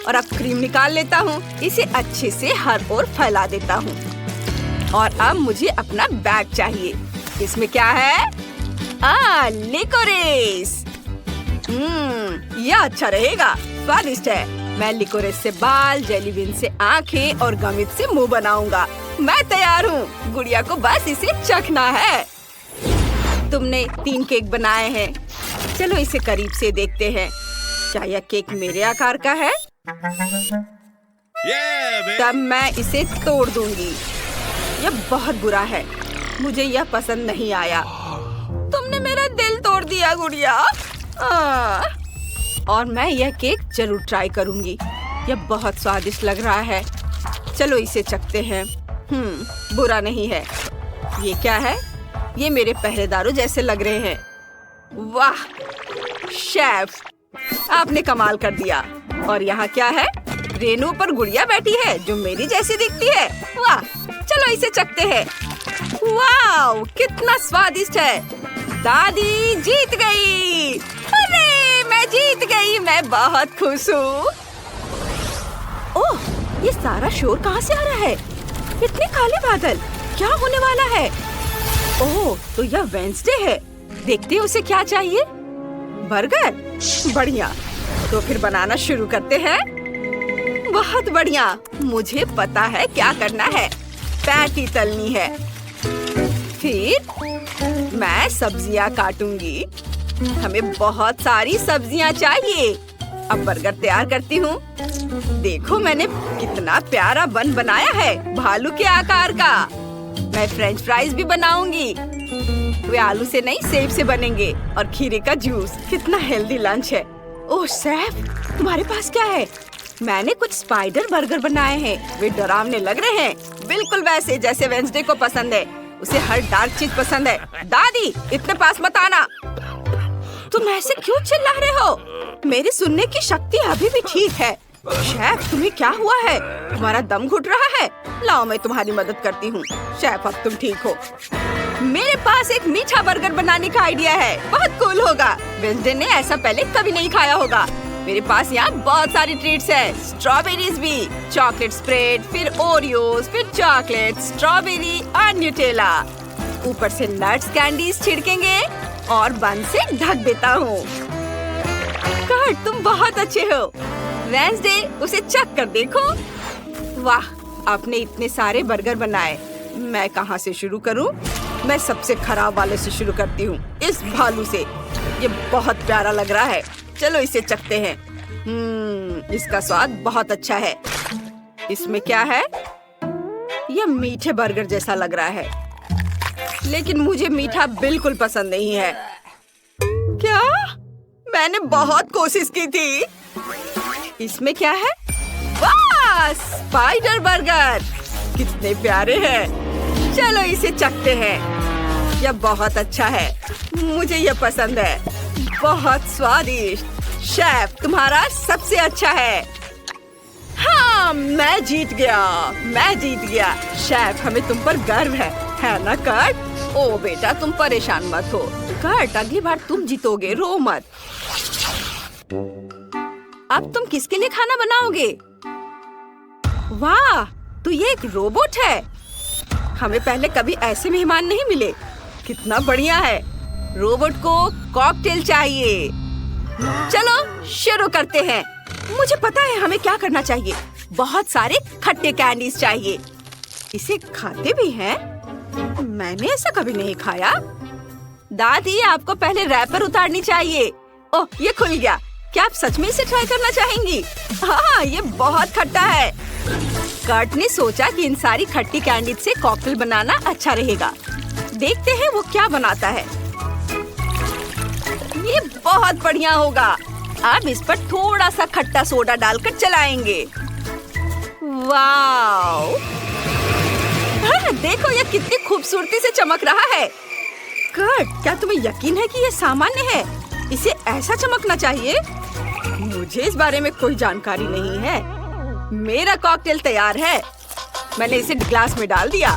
और अब क्रीम निकाल लेता हूँ। इसे अच्छे से हर ओर फैला देता हूँ। और अब मुझे अपना बैग चाहिए। इसमें क्या है? लिकोरेस। यह अच्छा रहेगा, स्वादिष्ट है। मैं लिकोरेस से बाल, जेली बीन से आँखें और गमित से मुंह बनाऊंगा। मैं तैयार हूँ। गुड़िया को बस इसे चखना है। तुमने 3 केक बनाए हैं। चलो इसे करीब से देखते हैं। क्या यह केक मेरे आकार का है? तब मैं इसे तोड़ दूंगी। यह बहुत बुरा है। मुझे यह पसंद नहीं आया। तुमने मेरा दिल तोड़ दिया गुड़िया। और मैं यह केक जरूर ट्राई करूंगी। यह बहुत स्वादिष्ट लग रहा है। चलो इसे चखते हैं। बुरा नहीं है। ये क्या है? ये मेरे पहरेदारों जैसे लग रहे हैं। वाह शेफ, आपने कमाल कर दिया। और यहाँ क्या है? रेनू पर गुड़िया बैठी है जो मेरी जैसी दिखती है। वाह, चलो इसे चखते हैं। वाह, कितना स्वादिष्ट है। दादी जीत गई। अरे मैं जीत गई। मैं बहुत खुश हूँ। ओह, ये सारा शोर कहाँ से आ रहा है? इतने काले बादल, क्या होने वाला है? ओह, तो यह वेडनेसडे है। देखते हैं उसे क्या चाहिए। बर्गर? बढ़िया, तो फिर बनाना शुरू करते हैं। बहुत बढ़िया, मुझे पता है क्या करना है। पैटी तलनी है। फिर मैं सब्जियां काटूंगी। हमें बहुत सारी सब्जियां चाहिए। अब बर्गर तैयार करती हूँ। देखो मैंने कितना प्यारा बन बनाया है, भालू के आकार का। मैं फ्रेंच फ्राइज भी बनाऊंगी। वे आलू से नहीं, सेब से बनेंगे। और खीरे का जूस। कितना हेल्दी लंच है। ओह शेफ, तुम्हारे पास क्या है? मैंने कुछ स्पाइडर बर्गर बनाए हैं। वे डरावने लग रहे हैं, बिल्कुल वैसे जैसे वेडनेसडे को पसंद है। उसे हर डार्क चीज पसंद है। दादी, इतने पास मत आना। तुम ऐसे क्यों चिल्ला रहे हो? मेरी सुनने की शक्ति अभी भी ठीक है। शेफ, तुम्हें क्या हुआ है? तुम्हारा दम घुट रहा है? लाओ मैं तुम्हारी मदद करती हूँ। शेफ, अब तुम ठीक हो। मेरे पास एक मीठा बर्गर बनाने का आइडिया है। बहुत कूल होगा। वेडनेसडे ने ऐसा पहले कभी नहीं खाया होगा। मेरे पास यहाँ बहुत सारी ट्रीट्स है। स्ट्रॉबेरीज भी, चॉकलेट स्प्रेड, फिर ओरियोज, फिर चॉकलेट, स्ट्रॉबेरी और न्यूटेला। ऊपर से नट्स कैंडीज छिड़केंगे और बन से ढक देता हूँ। कर्ट, तुम बहुत अच्छे हो। वेडनेसडे, उसे चख कर देखो। वाह, आपने इतने सारे बर्गर बनाए। मैं कहाँ से शुरू करूँ? मैं सबसे खराब वाले से शुरू करती हूँ, इस भालू से। ये बहुत प्यारा लग रहा है। चलो इसे चखते हैं। इसका स्वाद बहुत अच्छा है। इसमें क्या है? यह मीठे बर्गर जैसा लग रहा है, लेकिन मुझे मीठा बिल्कुल पसंद नहीं है। क्या? मैंने बहुत कोशिश की थी। इसमें क्या है? वाह, स्पाइडर बर्गर कितने प्यारे हैं। चलो इसे चखते हैं। यह बहुत अच्छा है, मुझे यह पसंद है। बहुत स्वादिष्ट। शेफ, तुम्हारा सबसे अच्छा है। हाँ, मैं जीत गया। शेफ, हमें तुम पर गर्व है ना कर्ट? ओ बेटा, तुम परेशान मत हो। कर्ट, अगली बार तुम जीतोगे, रो मत। अब तुम किसके लिए खाना बनाओगे? वाह, तो ये एक रोबोट है। हमें पहले कभी ऐसे मेहमान नहीं मिले। कितना बढ़िया है। रोबोट को कॉकटेल चाहिए। चलो शुरू करते हैं। मुझे पता है हमें क्या करना चाहिए। बहुत सारे खट्टे कैंडीज चाहिए। इसे खाते भी हैं? मैंने ऐसा कभी नहीं खाया। दादी, आपको पहले रैपर उतारनी चाहिए। ओह, ये खुल गया। क्या आप सच में इसे ट्राई करना चाहेंगी? हाँ, ये बहुत खट्टा है। कर्ट ने सोचा कि इन सारी खट्टी कैंडी से कॉकटेल बनाना अच्छा रहेगा। देखते हैं वो क्या बनाता है। ये बहुत बढ़िया होगा। अब इस पर थोड़ा सा खट्टा सोडा डालकर चलाएंगे। वाव! देखो ये कितनी खूबसूरती से चमक रहा है। कर्ट, क्या तुम्हें यकीन है कि ये सामान्य है? इसे ऐसा चमकना चाहिए? मुझे इस बारे में कोई जानकारी नहीं है। मेरा कॉकटेल तैयार है। मैंने इसे ग्लास में डाल दिया।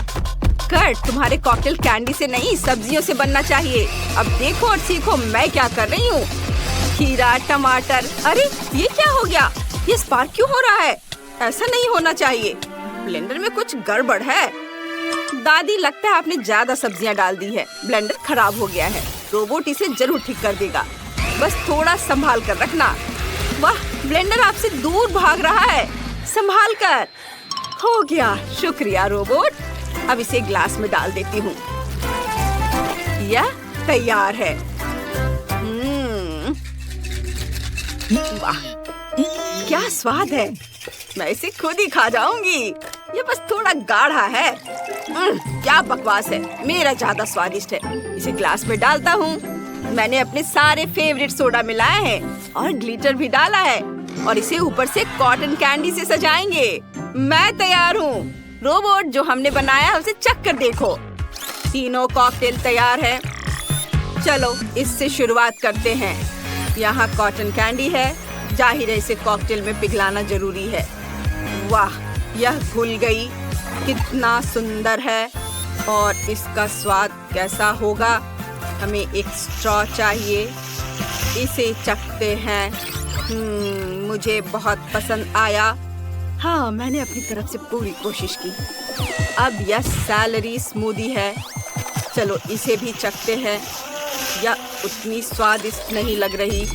कर्ट, तुम्हारे कॉकटेल कैंडी से नहीं, सब्जियों से बनना चाहिए। अब देखो और सीखो मैं क्या कर रही हूँ। खीरा, टमाटर। अरे ये क्या हो गया? ये स्पार्क क्यों हो रहा है? ऐसा नहीं होना चाहिए। ब्लेंडर में कुछ गड़बड़ है। दादी, लगता है आपने ज्यादा सब्जियां डाल दी है। ब्लेंडर खराब हो गया है। रोबोट इसे जरूर ठीक कर देगा। बस थोड़ा संभाल कर रखना। वाह, ब्लेंडर आपसे दूर भाग रहा है। संभाल कर। हो गया। शुक्रिया रोबोट। अब इसे ग्लास में डाल देती हूँ। यह तैयार है। वाह, क्या स्वाद है। मैं इसे खुद ही खा जाऊंगी। ये बस थोड़ा गाढ़ा है। क्या बकवास है। मेरा ज्यादा स्वादिष्ट है। इसे ग्लास में डालता हूँ। मैंने अपने सारे फेवरेट सोडा मिलाए हैं और ग्लिटर भी डाला है और इसे ऊपर से कॉटन कैंडी से सजाएंगे। मैं तैयार हूँ। रोबोट, जो हमने बनाया उसे चख कर देखो। तीनों कॉकटेल तैयार है। चलो इससे शुरुआत करते हैं। यहाँ कॉटन कैंडी है। जाहिर है इसे कॉकटेल में पिघलाना जरूरी है। वाह, यह घुल गई। कितना सुंदर है। और इसका स्वाद कैसा होगा? हमें एक स्ट्रॉ चाहिए। इसे चखते हैं। मुझे बहुत पसंद आया। हाँ, मैंने अपनी तरफ से पूरी कोशिश की। अब यह सैलरी स्मूदी है। चलो इसे भी चखते हैं। यह उतनी स्वादिष्ट नहीं लग रही।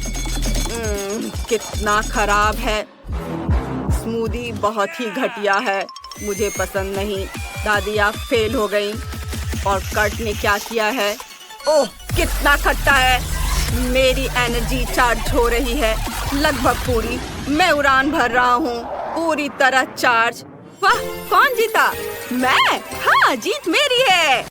कितना खराब है। स्मूदी बहुत ही घटिया है। मुझे पसंद नहीं। दादी, आप फेल हो गई। और कर्ट ने क्या किया है? ओह, कितना खट्टा है। मेरी एनर्जी चार्ज हो रही है, लगभग पूरी। मैं उड़ान भर रहा हूँ, पूरी तरह चार्ज। वाह, कौन जीता? मैं? हाँ, जीत मेरी है।